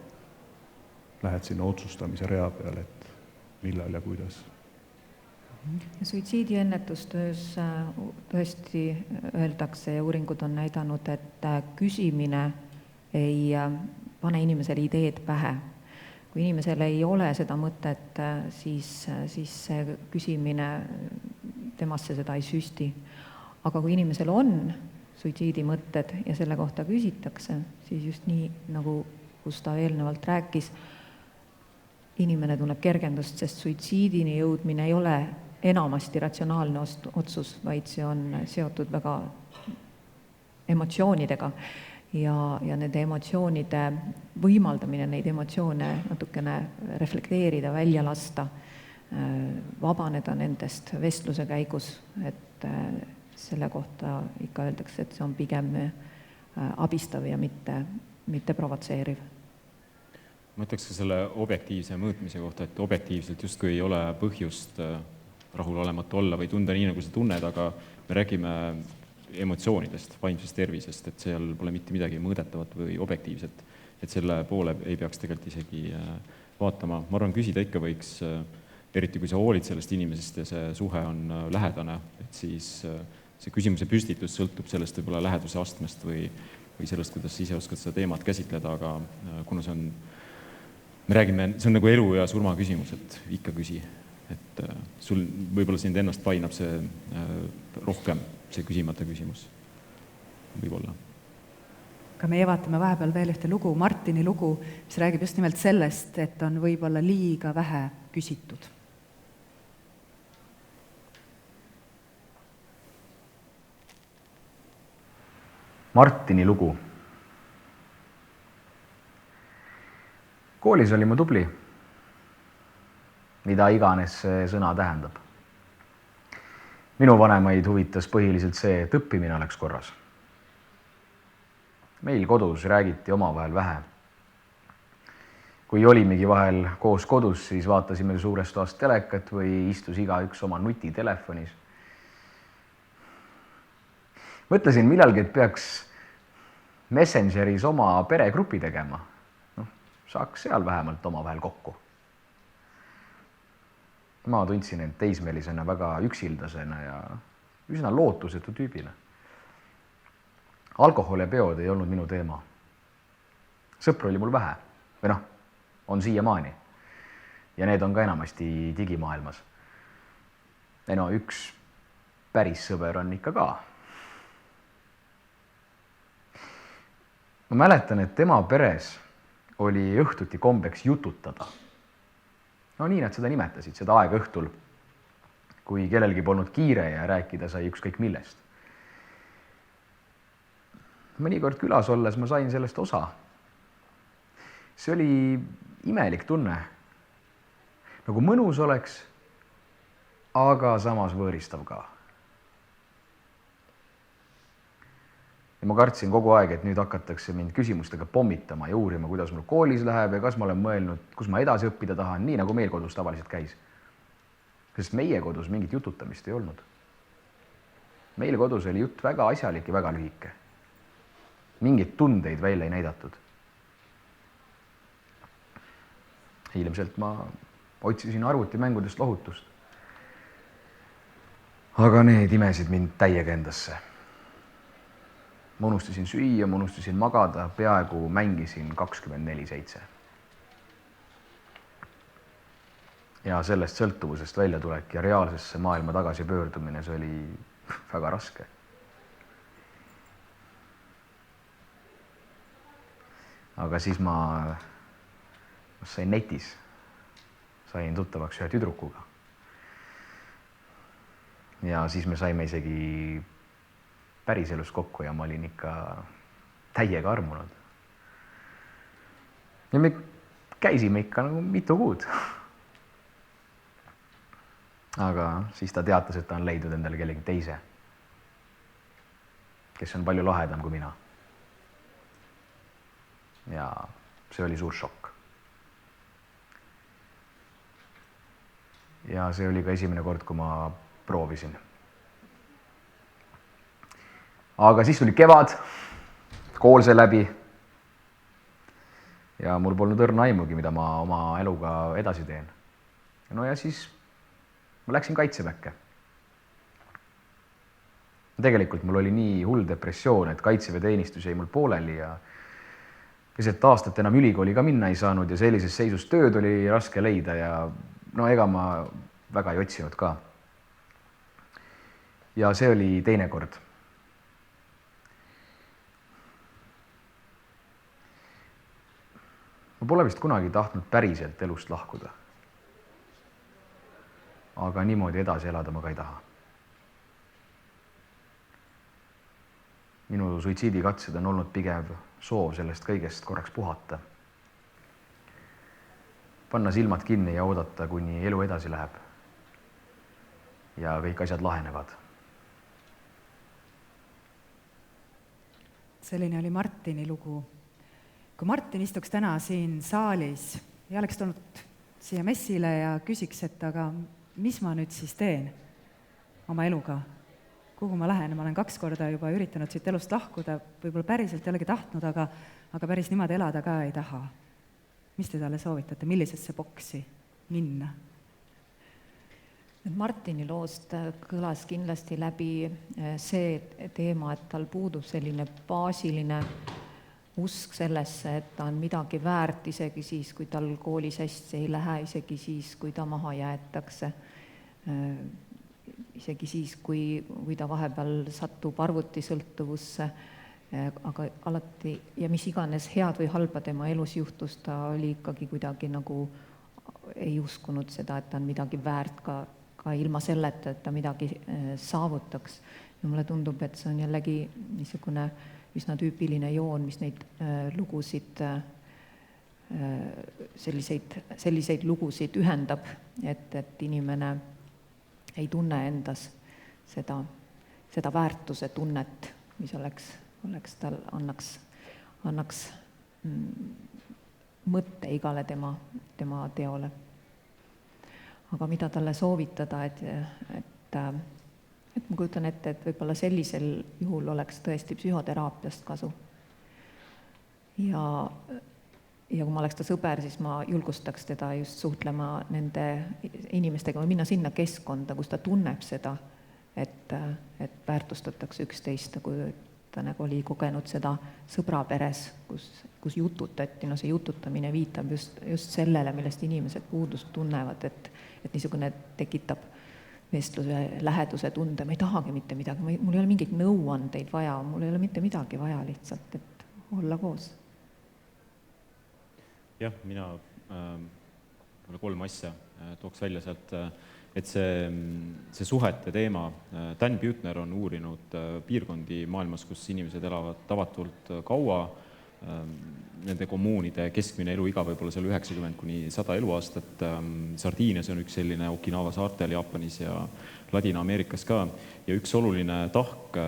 lähed sinna otsustamise rea peale, et millal ja kuidas. Suitsiidiennetustöös tõesti öeldakse ja uuringud on näidanud, et küsimine ei pane inimesele ideed pähe. Kui inimesel ei ole seda mõtet, siis see küsimine temasse seda ei süsti. Aga kui inimesel on suitsiidimõtted ja selle kohta küsitakse, siis just nii, nagu Gustav eelnevalt rääkis, inimene tunneb kergendust, sest suitsiidini jõudmine ei ole enamasti ratsionaalne otsus, vaid see on seotud väga emotsioonidega ja nende emotsioonide võimaldamine, neid emotsioone natukene reflekteerida, välja lasta, vabaneda nendest vestluse käigus, et selle kohta ikka öeldakse, et see on pigem abistav ja mitte provotseeriv. Ma ütleks ka selle objektiivse mõõtmise kohta, et objektiivselt justkui ei ole põhjust rahulolematu olla või tunda nii, nagu sa tunned, aga me räägime emotsioonidest, vaimsest tervisest, et seal pole mitte midagi mõõdetavat või objektiivset, et selle poole ei peaks tegelikult isegi vaatama. Ma arvan, küsida ikka võiks, eriti kui sa hoolid sellest inimesest ja see suhe on lähedane, et siis see küsimuse püstitus sõltub sellest võib-olla läheduse astmest või sellest, kuidas ise oskad seda teemat käsitleda, aga kuna see on nagu elu ja surma küsimus, et ikka küsi, et sul võib-olla sind ennast painab see rohkem, see küsimata küsimus võib-olla. Aga meie vaatame vahepeal veel ühte lugu, Martini lugu, mis räägib just nimelt sellest, et on võib-olla liiga vähe küsitud. Martini lugu. Koolis oli ma tubli, mida iganes see sõna tähendab. Minu vanemaid huvitas põhiliselt see, et õppimine oleks korras. Meil kodus räägiti omavahel vähe. Kui olimegi vahel koos kodus, siis vaatasime suurest toast telekat või istus igaüks oma nutitelefonis. Mõtlesin millalgi, et peaks Messengeris oma peregrupi tegema. Saaks seal vähemalt omavahel kokku. Ma tundsin end teismelisena väga üksildasena ja üsna lootusetu tüübina. Alkohol ja peod ei olnud minu teema. Sõpru oli mul vähe, või on siiamaani. Ja need on ka enamasti digimaailmas. Üks päris sõber on ikka ka. Ma mäletan, et tema peres oli õhtuti kombeks jututada. Nii nad seda nimetasid, seda aega õhtul, kui kellelgi polnud kiire ja rääkida sai ükskõik millest. Mõnikord külas olles ma sain sellest osa. See oli imelik tunne. Nagu mõnus oleks, aga samas võõristav ka. Ja ma kartsin kogu aeg, et nüüd hakatakse mind küsimustega pommitama ja uurima, kuidas mul koolis läheb ja kas ma olen mõelnud, kus ma edasi õppida tahan, nii nagu meil kodus tavaliselt käis. Sest meie kodus mingit jututamist ei olnud. Meil kodus oli jutt väga asjalik ja väga lühike. Mingid tundeid välja ei näidatud. Ilmselt ma otsisin arvutimängudest lohutust. Aga need imesid mind täiega endasse. Ma unustasin süüa, ma unustasin magada, peaaegu mängisin 24/7. Ja sellest sõltuvusest väljatulek ja reaalsesse maailma tagasi pöördumine, see oli väga raske. Aga siis ma sain netis, sain tuttavaks ühe tüdrukuga. Ja siis me saime isegi päriselus kokku ja ma olin ikka täiega armunud. Ja me käisime ikka nagu mitu kuud. aga siis ta teatas, et ta on leidnud endale kellegi teise, kes on palju lahedam kui mina. Ja see oli suur šokk. Ja see oli ka esimene kord, kui ma proovisin. Aga siis tuli kevad, kool sai läbi ja mul polnud õrna aimugi, mida ma oma eluga edasi teen. No ja siis ma läksin kaitseväkke. Tegelikult mul oli nii hull depressioon, et kaitseväeteenistus jäi mul pooleli ja keset aastat enam ülikooli ka minna ei saanud ja sellises seisus tööd oli raske leida ja no ega ma väga ei otsinud ka. Ja see oli teine kord. Ma pole vist kunagi tahtnud päriselt elust lahkuda. Aga niimoodi edasi elada ma ka ei taha. Minu suitsiidikatsed on olnud pigem soov sellest kõigest korraks puhata. Panna silmad kinni ja oodata, kuni elu edasi läheb. Ja kõik asjad lahenevad. Selline oli Martini lugu. Kui Martin istuks täna siin saalis ja oleks tulnud siia messile ja küsiks, et aga mis ma nüüd siis teen oma eluga? Kuhu ma lähen? Ma olen 2 korda juba üritanud siit elust lahkuda, võib-olla päriselt ei olegi tahtnud, aga päris niimoodi elada ka ei taha. Mis te talle soovitate? Millisesse boksi minna? Martini loost kõlas kindlasti läbi see teema, et tal puudub selline baasiline usk sellesse, et ta on midagi väärt isegi siis, kui tal koolis hästi ei lähe, isegi siis, kui ta maha jäetakse, isegi siis, kui ta vahepeal satub arvutisõltuvusse, aga alati ja mis iganes head või halba tema elus juhtus, ta oli ikkagi kuidagi nagu ei uskunud seda, et ta on midagi väärt ka ilma selleta, et ta midagi saavutaks. Ja mulle tundub, et see on jällegi niisugune üsna tüüpiline joon, mis neid lugusid, selliseid lugusid ühendab, et inimene ei tunne endas seda väärtuse tunnet, mis oleks tal annaks mõtte igale tema teole. Aga mida talle soovitada, et ma kujutan ette, et võib-olla sellisel juhul oleks tõesti psühhoteraapiast kasu. Ja kui ma oleks ta sõber, siis ma julgustaks teda just suhtlema nende inimestega või minna sinna keskkonda, kus ta tunneb seda, et väärtustatakse üksteist, kui ta nagu oli kogenud seda sõbraperes, kus jututati. No see jututamine viitab just sellele, millest inimesed puudust tunnevad, et niisugune tekitab vestluse läheduse tunde. Ma ei tahagi mitte midagi, mul ei ole mingit nõuandeid vaja, mul ei ole mitte midagi vaja lihtsalt, et olla koos. Jah, mina 3 asja tooks välja sealt, et see suhete teema. Dan Buettner on uurinud piirkondi maailmas, kus inimesed elavad tavatult kaua. Nende kommuunide keskmine eluiga võib-olla seal 90–100 eluaastat. Sardiinias on üks selline, Okinawa saartel Jaapanis ja Ladina-Ameerikas ka. Ja üks oluline tahk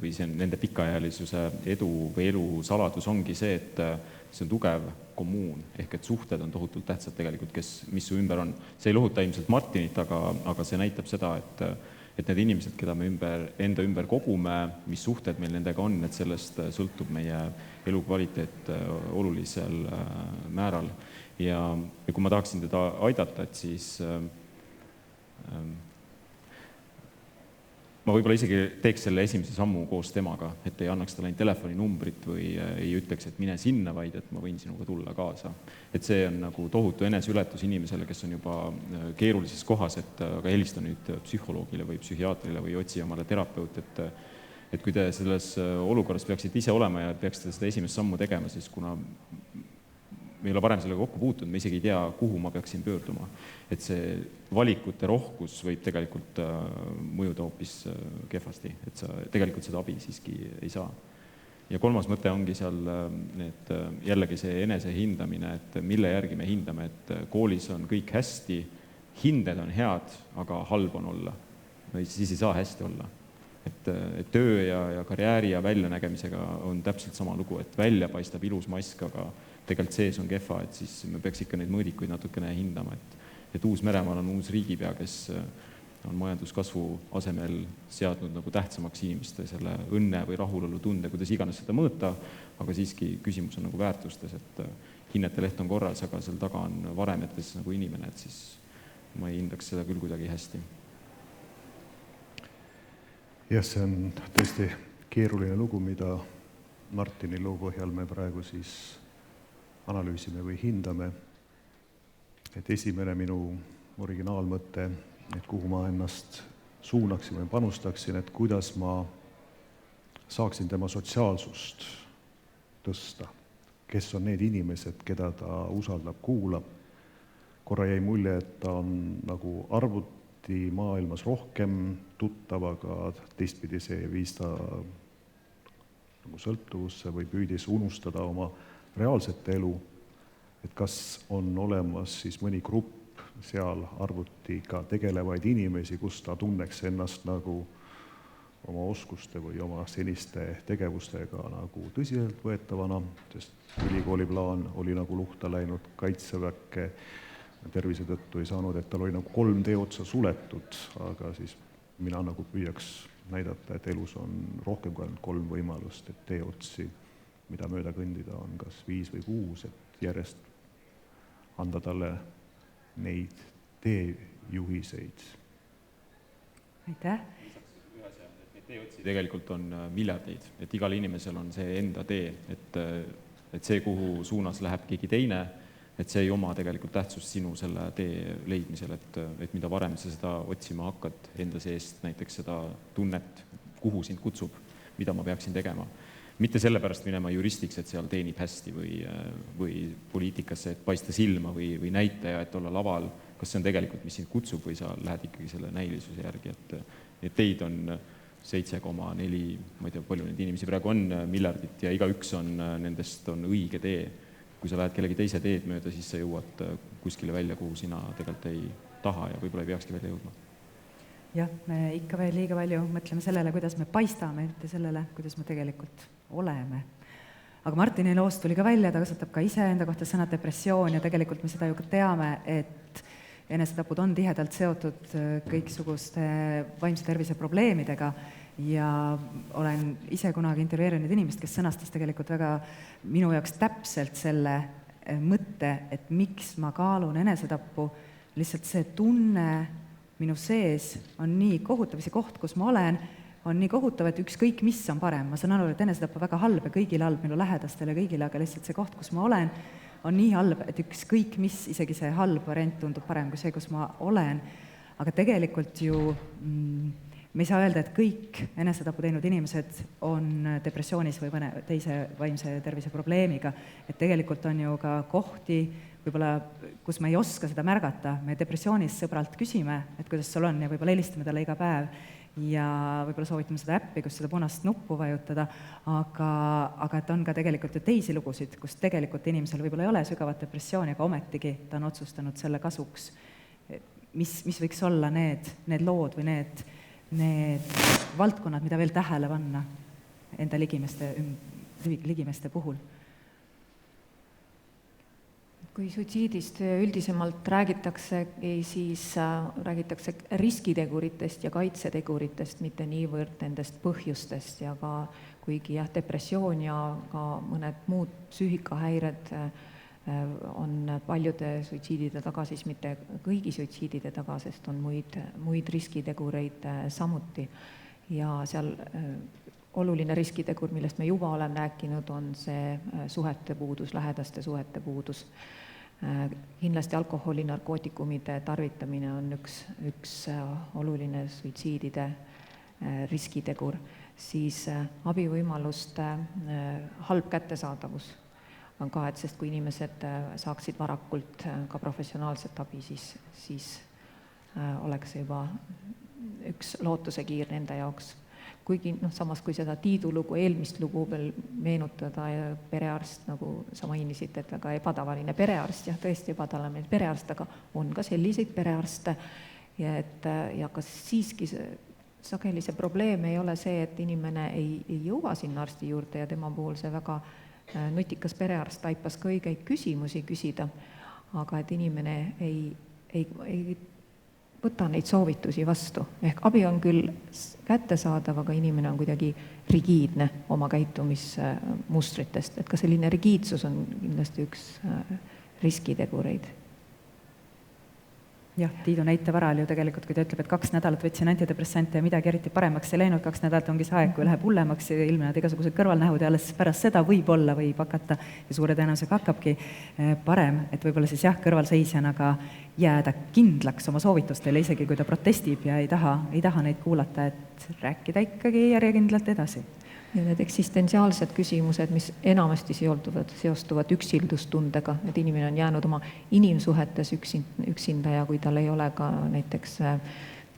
või see nende pikaajalisuse edu või elu saladus ongi see, et see on tugev kommuun, ehk et suhted on tohutult tähtsad tegelikult, mis su ümber on. See ei lohuta ilmselt Martinit, aga see näitab seda, et need inimesed, keda me enda ümber kogume, mis suhted meil nendega on, et sellest sõltub meie elukvaliteet olulisel määral. Ja kui ma tahaksin teda aidata, et siis ma võib-olla isegi teeks selle esimese sammu koos temaga, et ei annaks talle telefoninumbrit või ei ütleks, et mine sinna, vaid et ma võin sinuga tulla kaasa. Et see on nagu tohutu eneseületus inimesele, kes on juba keerulises kohas, et aga helista nüüd psühholoogile või psühhiaatrile või otsi omale terapeut, et kui te selles olukorras peaksite ise olema ja peaksite seda esimest sammu tegema, siis kuna me ei ole varem sellega kokku puutunud, me isegi ei tea, kuhu ma peaksin pöörduma. Et see valikute rohkus võib tegelikult mõjuda hoopis kehvasti, et sa tegelikult seda abi siiski ei saa. Ja 3. mõte ongi seal jällegi see enese hindamine, et mille järgi me hindame, et koolis on kõik hästi, hinded on head, aga halb on olla. Siis ei saa hästi olla. Et töö ja karjääri ja väljanägemisega on täpselt sama lugu, et välja paistab ilus mask, aga tegelikult sees on kehva, et siis me peaks ikka neid mõõdikuid natukene hindama, et Uus-Meremaal on uus riigipea, kes on majanduskasvu asemel seadnud nagu tähtsamaks inimeste selle õnne või rahulolu tunde, kuidas iganes seda mõõta, aga siiski küsimus on nagu väärtustes, et hinnete leht on korras, aga seal taga on varemetes nagu inimene, et siis ma ei hindaks seda küll kuidagi hästi. Jah, see on tõesti keeruline lugu, mida Martini loo põhjal me praegu siis analüüsime või hindame. Et esimene minu originaalmõte, et kuhu ma ennast suunaksin või panustaksin, et kuidas ma saaksin tema sotsiaalsust tõsta, kes on need inimesed, keda ta usaldab, kuulab. Korra jäi mulje, et ta on nagu maailmas rohkem tuttav, aga teistpidi see viis ta nagu sõltuvusse või püüdis unustada oma reaalset elu, et kas on olemas siis mõni grupp seal arvutiga tegelevaid inimesi, kus ta tunneks ennast nagu oma oskuste või oma seniste tegevustega nagu tõsiseltvõetavana, sest ülikooli plaan oli nagu luhta läinud, kaitseväkke tervise tõttu ei saanud, et tal oli nagu 3 teeotsa suletud, aga siis mina nagu püüaks näidata, et elus on rohkem kui ainult 3 võimalust, et teeotsi, mida mööda kõndida on kas 5 või 6, et järjest anda talle neid teejuhiseid. Aitäh! Teeotsi tegelikult on miljardeid, et igal inimesel on see enda tee, et see, kuhu suunas läheb keegi teine, et see ei oma tegelikult tähtsust sinu selle tee leidmisel, et mida varem sa seda otsima hakkad enda seest, näiteks seda tunnet, kuhu sind kutsub, mida ma peaksin tegema. Mitte sellepärast minema juristiks, et seal teenib hästi või poliitikasse, et paista silma või näitaja, et olla laval, kas see on tegelikult, mis sind kutsub või sa lähed ikkagi selle näilisuse järgi, et teid on 7,4, ma ei tea, palju neid inimesi praegu on, miljardit ja igaüks on, nendest on õige tee. Kui sa lähed kellegi teise teed mööda, siis sa jõuad kuskile välja, kuhu sina tegelikult ei taha ja võib-olla ei peakski välja jõudma. Jah, me ikka veel liiga palju mõtleme sellele, kuidas me paistame, mitte sellele, kuidas me tegelikult oleme. Aga Martini loost tuli ka välja, ta kasutab ka ise enda kohta sõna depressioon ja tegelikult me seda ju ka teame, et enesetapud on tihedalt seotud kõiksuguste vaimse tervise probleemidega ja olen ise kunagi intervjueerinud inimest, kes sõnastas tegelikult väga minu jaoks täpselt selle mõtte, et miks ma kaalun enesetappu, lihtsalt see tunne minu sees on nii kohutav, see koht, kus ma olen, on nii kohutav, et ükskõik mis on parem. Ma saan aru, et enesetapp on väga halb ja kõigile halb, minu lähedastele kõigile, aga lihtsalt see koht, kus ma olen, on nii halb, et ükskõik mis, isegi see halb variant tundub parem kui see, kus ma olen. Aga tegelikult ju me ei saa öelda, et kõik enesetapu teinud inimesed on depressioonis või mõne teise vaimse tervise probleemiga. Et tegelikult on ju ka kohti, võib-olla, kus me ei oska seda märgata. Me depressioonis sõbralt küsime, et kuidas sul on ja võib-olla helistame talle iga päev ja võib-olla soovitame seda äppi, kus seda punast nuppu vajutada, aga et on ka tegelikult ju teisi lugusid, kus tegelikult inimesel võib-olla ei ole sügavat depressiooni, aga ometigi ta on otsustanud selle kasuks. Mis võiks olla need lood või need valdkonnad, mida veel tähele panna enda ligimeste puhul? Kui suitsiidist üldisemalt räägitakse, siis räägitakse riskiteguritest ja kaitseteguritest, mitte niivõrd nendest põhjustest ja ka kuigi depressioon ja ka mõned muud psüühikahäired on paljude suitsiidide taga, siis mitte kõigi suitsiidide taga, sest on muid riskitegureid samuti. Ja seal oluline riskitegur, millest me juba oleme rääkinud, on see suhete puudus, lähedaste suhete puudus. Kindlasti alkoholi, narkootikumide tarvitamine on üks oluline suitsiidide riskitegur. Siis abivõimaluste halb kättesaadavus on ka, et sest kui inimesed saaksid varakult ka professionaalset abi, siis oleks see juba üks lootusekiir nende jaoks. kuigi samas kui seda Tiidu lugu, eelmist lugu veel meenutada ja perearst, nagu sa mainisid, et väga ebatavaline perearst, jah, tõesti ebatavaline perearst, aga on ka selliseid perearste ja kas siiski sageli see probleem ei ole see, et inimene ei jõua sinna arsti juurde ja tema puhul see väga nutikas perearst taipas ka õigeid küsimusi küsida, aga et inimene ei võta neid soovitusi vastu. Ehk abi on küll kättesaadav, aga inimene on kuidagi rigiidne oma käitumismustritest. Et ka selline rigiidsus on kindlasti üks riskitegureid. Jah, Tiidu näite varal ju tegelikult, kui ta ütleb, et 2 nädalat võtsin antidepressante ja midagi eriti paremaks ei läinud, 2 nädalat ongi see aeg, kui läheb hullemaks ja ilmnevad igasugused kõrvalnähud ja alles pärast seda võib hakata ja suure tõenäosusega hakkabki parem, et võib-olla siis jah, kõrvalseisjana ka jääda kindlaks oma soovitustele, isegi kui ta protestib ja ei taha neid kuulata, et rääkida ikkagi järjekindlalt edasi. Ja need eksistentsiaalsed küsimused, mis enamasti seostuvad üksildustundega, et inimene on jäänud oma inimsuhetes üksinda ja kui tal ei ole ka näiteks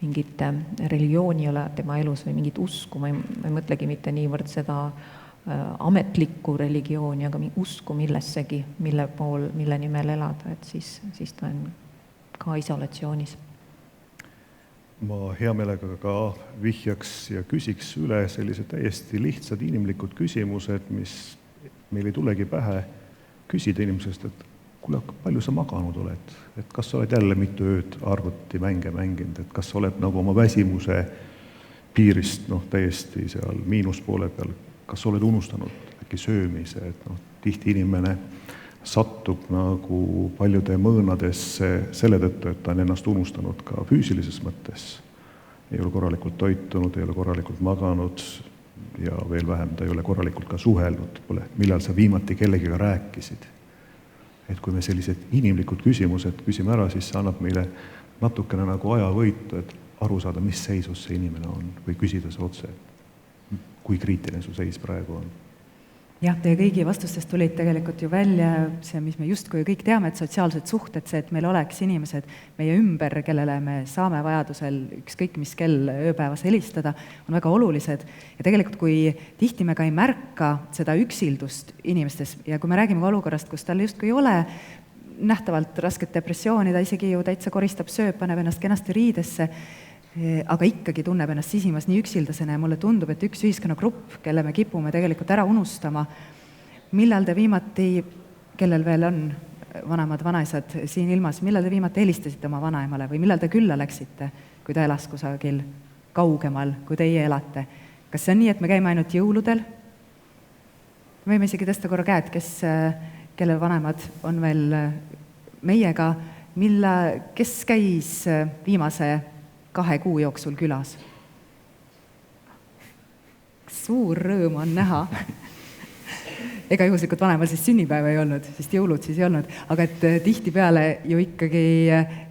mingit religiooni ole tema elus või mingit usku, ma ei mõtlegi mitte niivõrd seda ametlikku religiooni, aga usku millessegi, mille nimel elada, et siis ta on ka isolatsioonis. Ma hea meelega ka vihjaks ja küsiks üle sellised täiesti lihtsad inimlikud küsimused, mis meil ei tulegi pähe küsida inimesest, et kuule, palju sa maganud oled, et kas sa oled jälle mitu ööd arvutimänge mänginud, et kas sa oled nagu oma väsimuse piirist täiesti seal miinuspoole peal, kas sa oled unustanud äkki söömise, et tihti inimene sattub nagu paljude mõõnadesse selle tõttu, et ta on ennast unustanud ka füüsilises mõttes. Ei ole korralikult toitunud, ei ole korralikult maganud ja veel vähem ta ei ole korralikult ka suhelnud. Millal sa viimati kellegiga rääkisid? Et kui me sellised inimlikud küsimused küsime ära, siis see annab meile natukene nagu ajavõitu, et aru saada, mis seisus see inimene on või küsida see otse, kui kriitiline su seis praegu on. Jah, teie kõigi vastustest tulid tegelikult ju välja see, mis me justkui kõik teame, et sotsiaalsed suhted, see, et meil oleks inimesed meie ümber, kellele me saame vajadusel ükskõik mis kell ööpäevas helistada, on väga olulised. Ja tegelikult, kui tihti me ka ei märka seda üksildust inimestes ja kui me räägime olukorrast, kus tal justkui ei ole nähtavalt rasket depressiooni, ta isegi ju täitsa koristab, sööb, paneb ennast kenasti riidesse, aga ikkagi tunneb ennast sisimas nii üksildasena ja mulle tundub, et üks ühiskonnagrupp, kelle me kipume tegelikult ära unustama, millal te viimati, kellel veel on vanemad vanaisad siin ilmas, millal te viimati helistasite oma vanaemale või millal te külla läksite, kui ta elas kusagil kaugemal, kui teie elate? Kas see on nii, et me käime ainult jõuludel? Võime isegi tõsta korra käed, kellel vanemad on veel meiega, kes käis viimase 2 kuu jooksul külas. Suur rõõm on näha. Ega juhuslikult vanemal siis sünnipäeva ei olnud, sest jõulud siis ei olnud, aga et tihtipeale ju ikkagi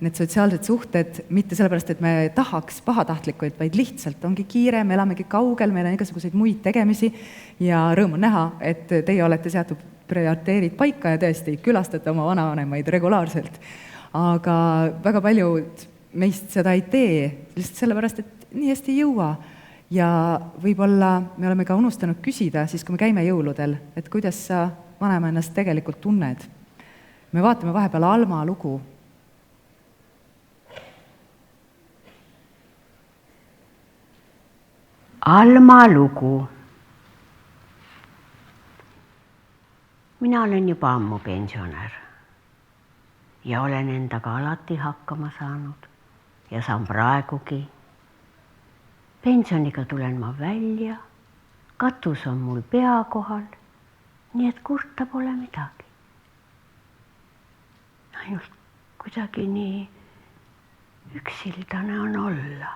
need sotsiaalsed suhted, mitte sellepärast, et me tahaks pahatahtlikult, vaid lihtsalt ongi kiire, me elamegi kaugel, meil on igasuguseid muid tegemisi ja rõõm on näha, et teie olete seatud prioriteerid paika ja tõesti külastate oma vanavanemaid regulaarselt. Aga väga paljud meist seda ei tee, lihtsalt sellepärast, et nii hästi ei jõua. Ja võib-olla me oleme ka unustanud küsida, siis kui me käime jõuludel, et kuidas sa vanema ennast tegelikult tunned. Me vaatame vahepeal Alma lugu. Alma lugu. Mina olen juba ammu pensionär ja olen endaga alati hakkama saanud ja saan praegugi. Pensioniga tulen ma välja, katus on mul pea kohal, nii et kurta pole midagi. Ainult kuidagi nii üksildane on olla.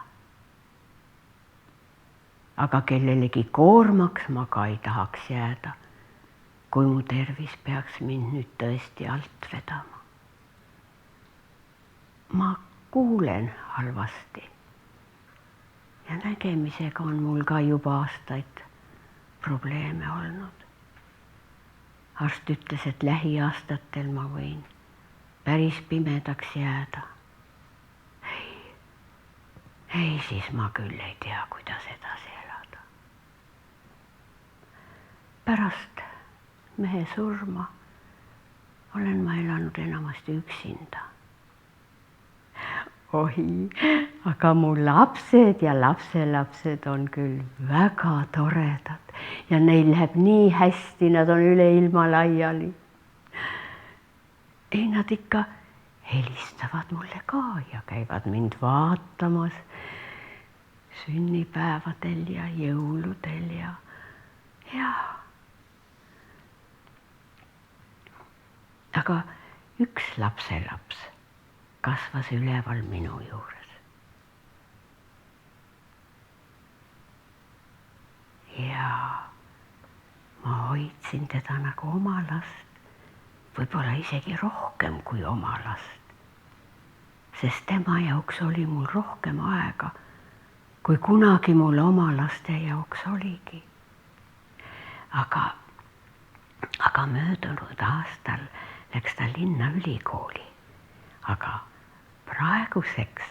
Aga kellelegi koormaks ma ka ei tahaks jääda, kui mu tervis peaks mind nüüd tõesti alt vedama. Ma kuulen halvasti ja nägemisega on mul ka juba aastaid probleeme olnud. Arst ütles, et lähiaastatel ma võin päris pimedaks jääda. Ei, siis ma küll ei tea, kuidas edasi elada. pärast mehe surma olen ma elanud enamasti üksinda. Oi, aga mu lapsed ja lapselapsed on küll väga toredad ja neil läheb nii hästi, nad on üle ilma laiali. Ei, nad ikka helistavad mulle ka ja käivad mind vaatamas sünnipäevadel ja jõuludel ja. Aga üks lapselaps kasvas üleval minu juures. Ja ma hoidsin teda nagu oma last, võib-olla isegi rohkem kui oma last, sest tema jaoks oli mul rohkem aega, kui kunagi mul oma laste jaoks oligi. Aga möödunud aastal läks ta linna ülikooli, aga praeguseks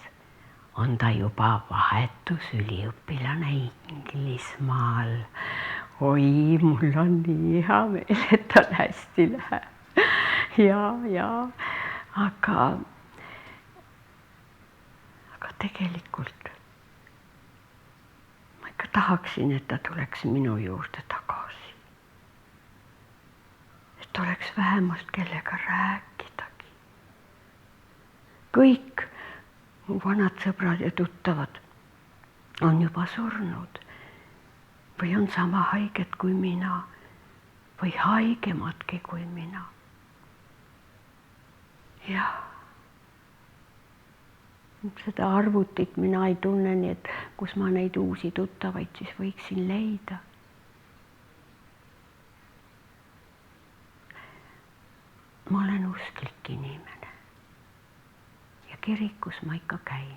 on ta juba vahetusüliõpilane Inglismaal. Oi, mul on nii hea meel, et tal hästi läheb. Ja, aga tegelikult ma ikka tahaksin, et ta tuleks minu juurde tagasi. Et oleks vähemalt kellega rääkidagi. Kõik mu vanad sõbrad ja tuttavad on juba surnud või on sama haiged kui mina või haigemadki kui mina. Jah, seda arvutit mina ei tunne, nii et kus ma neid uusi tuttavaid siis võiksin leida. Ma olen usklik inimene. Kirikus ma ikka käin.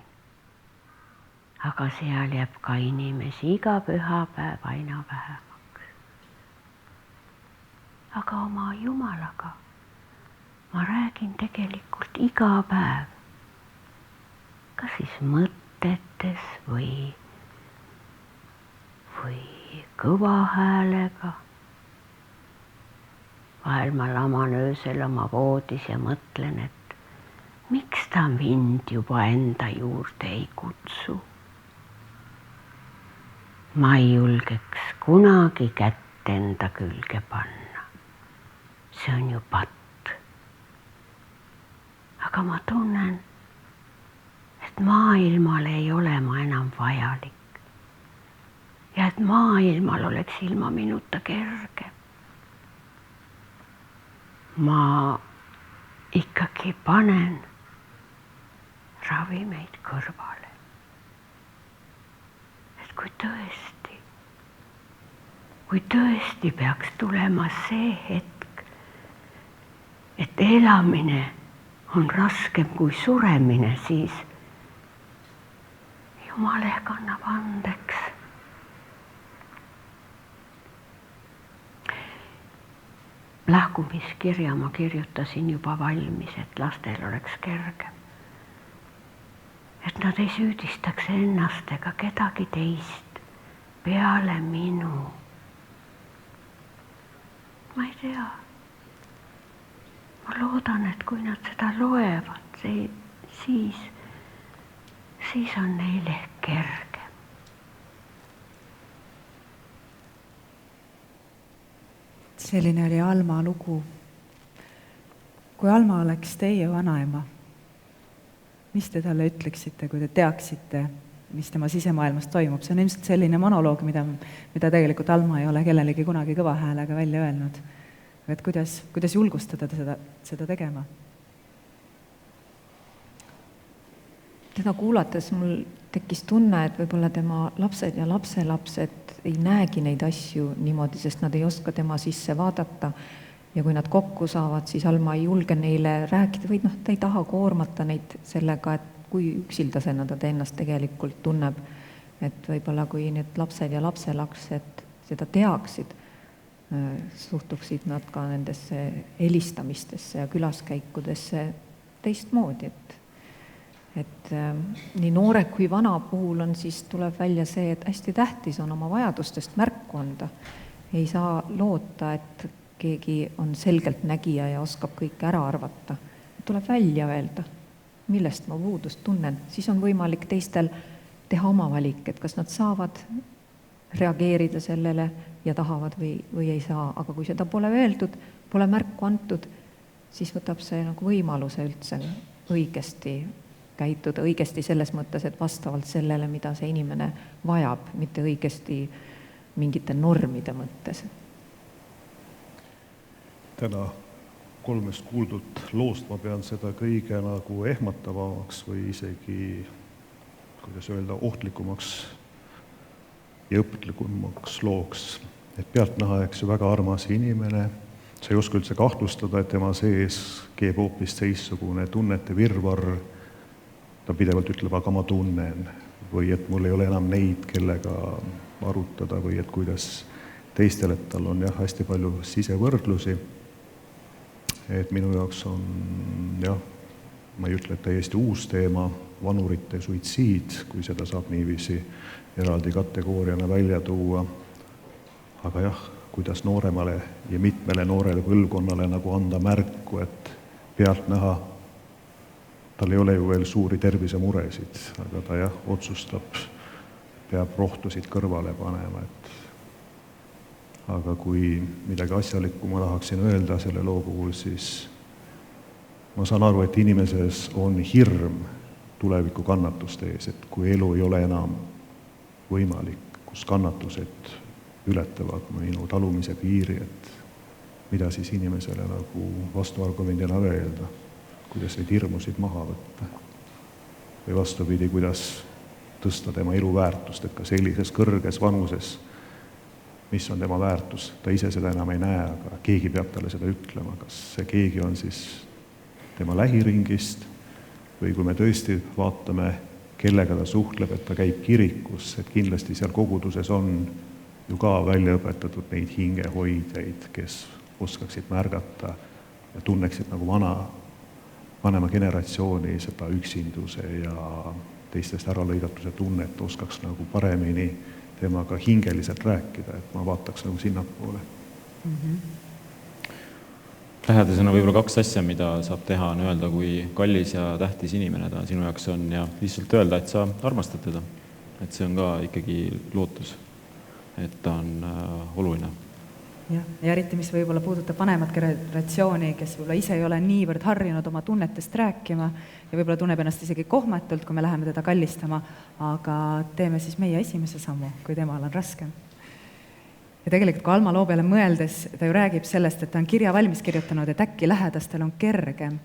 Aga seal jääb ka inimesi iga pühapäev aina vähemaks. Aga oma Jumalaga ma räägin tegelikult iga päev. Kas siis mõtetes või kõva häälega. Vahel ma laman öösel oma voodis ja mõtlen, et miks ta mind juba enda juurde ei kutsu? Ma ei julgeks kunagi kätt enda külge panna. See on ju patt. Aga ma tunnen, et maailmal ei ole ma enam vajalik. Ja et maailmal oleks ilma minuta kerge. Ma ikkagi panen ravimeid kõrvale. Et kui tõesti peaks tulema see hetk, et elamine on raskem kui suremine, siis Jumal ehk annab andeks. Lahkumiskirja ma kirjutasin juba valmis, et lastel oleks kergem. Et nad ei süüdistaks ennast ega kedagi teist peale minu. Ma ei tea. Ma loodan, et kui nad seda loevad, siis on neil ehk kergem. Selline oli Alma lugu. Kui Alma oleks teie vanaema, mis te talle ütleksite, kui te teaksite, mis tema sisemaailmas toimub? See on ilmselt selline monoloog, mida tegelikult Alma ei ole kellelegi kunagi kõva häälega välja öelnud. Et kuidas julgustada seda tegema? Teda kuulates mul tekkis tunne, et võib-olla tema lapsed ja lapselapsed ei näegi neid asju niimoodi, sest nad ei oska tema sisse vaadata. Ja kui nad kokku saavad, siis Alma ei julge neile rääkida või ta ei taha koormata neid sellega, et kui üksildasena ta ennast tegelikult tunneb. Et võib-olla kui need lapsed ja lapselapsed seda teaksid, suhtuksid nad ka nendesse helistamistesse ja külaskäikudesse teistmoodi, et nii noore kui vana puhul on siis tuleb välja see, et hästi tähtis on oma vajadustest märku anda ei saa loota, et keegi on selgelt nägija ja oskab kõike ära arvata. Tuleb välja öelda, millest ma puudust tunnen. Siis on võimalik teistel teha oma valik, et kas nad saavad reageerida sellele ja tahavad või ei saa. Aga kui seda pole öeldud, pole märku antud, siis võtab see nagu võimaluse üldse õigesti käituda, õigesti selles mõttes, et vastavalt sellele, mida see inimene vajab, mitte õigesti mingite normide mõttes. Täna 3 kuuldud loost ma pean seda kõige nagu ehmatavamaks või isegi, kuidas öelda, ohtlikumaks ja õpetlikumaks looks. Et pealtnäha, eks ju, väga armas inimene, sa ei oska üldse kahtlustada, et tema sees keeb hoopis teistsugune tunnete virvarr. Ta pidevalt ütleb, aga ma tunnen, või et mul ei ole enam neid, kellega arutada, või et kuidas teistel, et tal on jah, hästi palju sisevõrdlusi. Et minu jaoks on jah, ma ei ütle, et täiesti uus teema, vanurite suitsiid, kui seda saab niiviisi eraldi kategooriana välja tuua. Aga jah, kuidas nooremale ja mitmele noorele põlvkonnale nagu anda märku, et pealt näha, tal ei ole ju veel suuri tervisemuresid, aga ta jah, otsustab, peab rohtusid kõrvale panema. Aga kui midagi asjalikku ma tahaksin öelda selle loo puhul, siis ma saan aru, et inimeses on hirm tuleviku kannatuste ees, et kui elu ei ole enam võimalik, kus kannatused ületavad minu talumise piiri, et mida siis inimesele nagu vastuargumendina öelda, kuidas neid hirmusid maha võtta. Või vastupidi, kuidas tõsta tema elu väärtust, et ka sellises kõrges vanuses, mis on tema väärtus, ta ise seda enam ei näe, aga keegi peab talle seda ütlema, kas see keegi on siis tema lähiringist või kui me tõesti vaatame, kellega ta suhtleb, et ta käib kirikus, et kindlasti seal koguduses on ju ka välja õpetatud neid hingehoidjaid, kes oskaksid märgata ja tunneksid nagu vanema generatsiooni seda üksinduse ja teistest äralõigatuse tunnet, oskaks nagu paremini temaga hingeliselt rääkida, et ma vaataks nagu sinnapoole. Lähedasena võib-olla 2 asja, mida saab teha, on öelda, kui kallis ja tähtis inimene ta sinu jaoks on ja lihtsalt öelda, et sa armastad teda. Et see on ka ikkagi lootus, et ta on oluline. Ja eriti, mis võib-olla puudutab vanemat generatsiooni, kes võib-olla ise ei ole niivõrd harjunud oma tunnetest rääkima ja võib-olla tunneb ennast isegi kohmatult, kui me läheme teda kallistama, aga teeme siis meie esimese sammu, kui temal on raskem. Ja tegelikult, kui Alma loo peale mõeldes, ta ju räägib sellest, et ta on kirja valmis kirjutanud, et äkki lähedastel on kergem.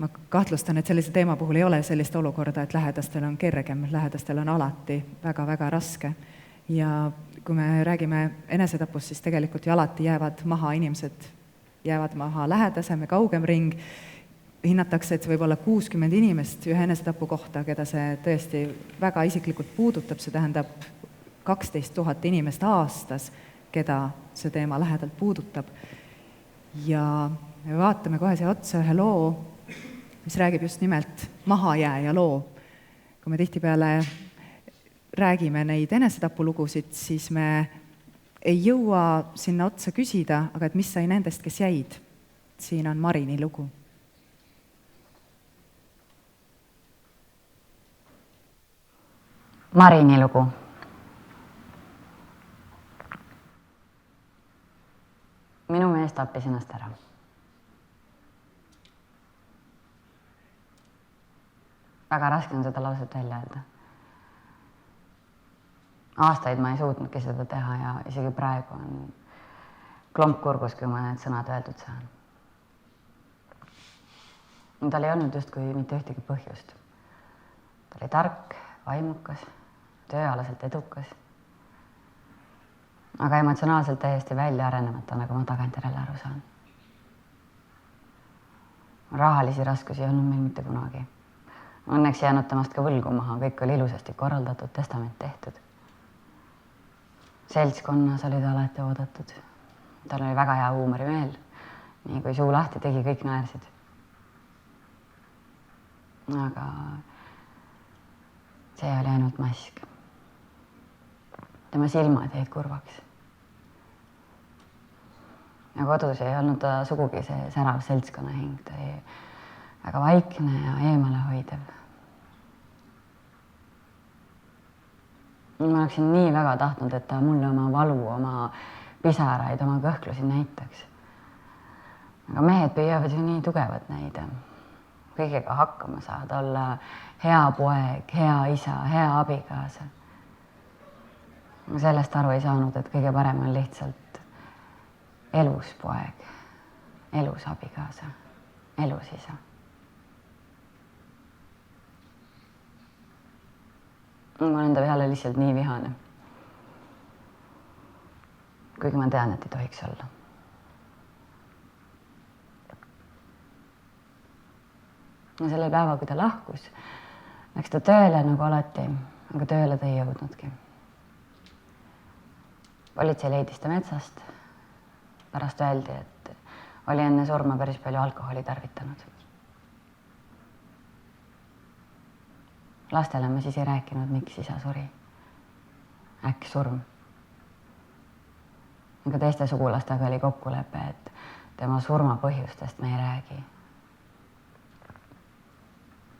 Ma kahtlustan, et sellise teema puhul ei ole sellist olukorda, et lähedastel on kergem, lähedastel on alati väga-väga raske. Ja kui me räägime enesetapust, siis tegelikult ju alati jäävad maha inimesed, jäävad maha lähedasem ja kaugem ring. Hinnatakse, et see võib olla 60 inimest ühe enesetapu kohta, keda see tõesti väga isiklikult puudutab, see tähendab 12 000 inimest aastas, keda see teema lähedalt puudutab. Ja me vaatame kohe siia otsa ühe loo, mis räägib just nimelt mahajääja loo. Kui me tihtipeale räägime neid enesetapulugusid, siis me ei jõua sinna otsa küsida, aga et mis sai nendest, kes jäid. Siin on Marini lugu. Marini lugu. Minu mees tappis ennast ära. Väga raske on seda lauset välja öelda. Aastaid ma ei suutnudki seda teha ja isegi praegu on klomp kurgus, kui ma need sõnad öeldud saan. Tal ei olnud just kui mitte ühtegi põhjust. Ta oli tark, vaimukas, tööalaselt edukas, aga emotsionaalselt täiesti välja arenemata, nagu ma tagantjärele aru saan. Rahalisi raskusi ei olnud meil mitte kunagi. Õnneks jäänud temast ka võlgu maha, kõik oli ilusasti korraldatud, testament tehtud. Seltskonnas oli ta alati oodatud. Tal oli väga hea huumorimeel. Nii kui suu lahti tegi, kõik naersid. Aga see oli ainult mask. Tema silmad jäid kurvaks. ja kodus ei olnud ta sugugi see särav seltskonnahing, ta oli väga vaikne ja eemalehoidev. Ma oleksin nii väga tahtnud, et ta mulle oma valu, oma pisaraid, oma kõhklusi näitaks. Aga mehed püüavad ju nii tugevad näida. Kõigega hakkama saada, olla hea poeg, hea isa, hea abikaasa. Ma sellest aru ei saanud, et kõige parem on lihtsalt elus poeg, elus abikaasa, elus isa. Ma olen ta peale lihtsalt nii vihane. Kuigi ma tean, et ei tohiks olla. Ja selle päeva, kui ta lahkus, läks ta tööle nagu alati, aga tööle ta ei jõudnudki. Politsei leidis ta metsast. Pärast öeldi, et oli enne surma päris palju alkoholi tarvitanud. Lastele ma siis ei rääkinud, miks isa suri. Äkki surm. Aga teiste sugulastega oli kokkulepe, et tema surma põhjustest me ei räägi.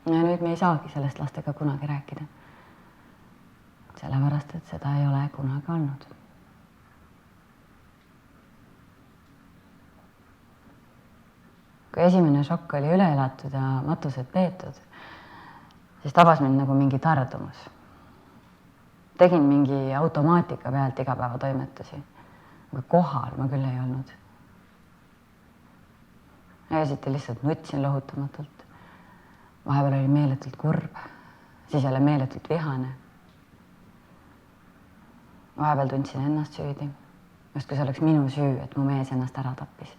Ja nüüd me ei saagi sellest lastega kunagi rääkida. Sellepärast, et seda ei ole kunagi olnud. Kui esimene šokk oli üle elatud ja matused peetud, siis tabas mind nagu mingi tardumus. Tegin mingi automaatika pealt igapäevatoimetusi. Aga kohal ma küll ei olnud. Öösiti lihtsalt nutsin lohutamatult. Vahepeal oli meeletult kurb, siis jälle meeletult vihane. Vahepeal tundsin ennast süüdi, just kui see oleks minu süü, et mu mees ennast ära tappis.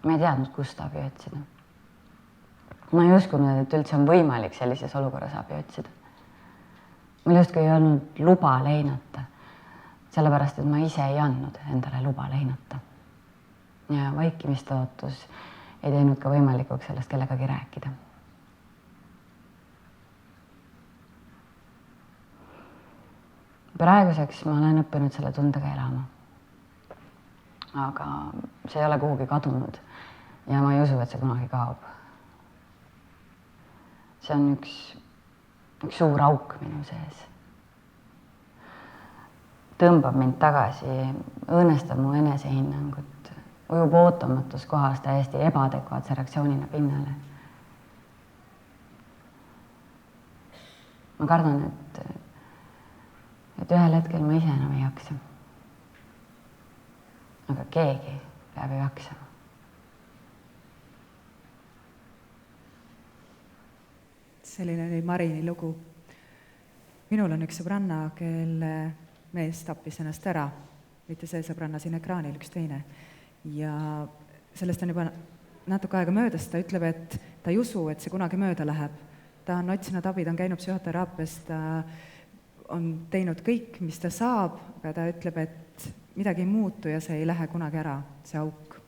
Ma ei teadnud, kust abi otsida. Ma ei uskunud, et üldse on võimalik sellises olukorras abi otsida. Mul justkui ei olnud luba leinata, sellepärast, et ma ise ei andnud endale luba leinata. Ja vaikimistootus ei teinud ka võimalikuks sellest kellegagi rääkida. Praeguseks ma olen õppinud selle tundega elama. Aga see ei ole kuhugi kadunud ja ma ei usu, et see kunagi kaob. See on üks suur auk minu sees. Tõmbab mind tagasi, õõnestab mu enesehinnangut, ujub ootamatus kohas täiesti ebaadekvaatse reaktsioonina pinnale. Ma kardan, et ühel hetkel ma ise enam ei jaksa. Aga keegi peab ju jaksama. Selline oli Marini lugu. Minul on üks sõbranna, kelle mees tappis ennast ära, mitte see sõbranna siin ekraanil, üks teine. Ja sellest on juba natuke aega möödas, ta ütleb, et ta ei usu, et see kunagi mööda läheb. Ta on otsinud abi, ta on käinud psühhoteraapias, ta on teinud kõik, mis ta saab, aga ta ütleb, et midagi ei muutu ja see ei lähe kunagi ära, see auk.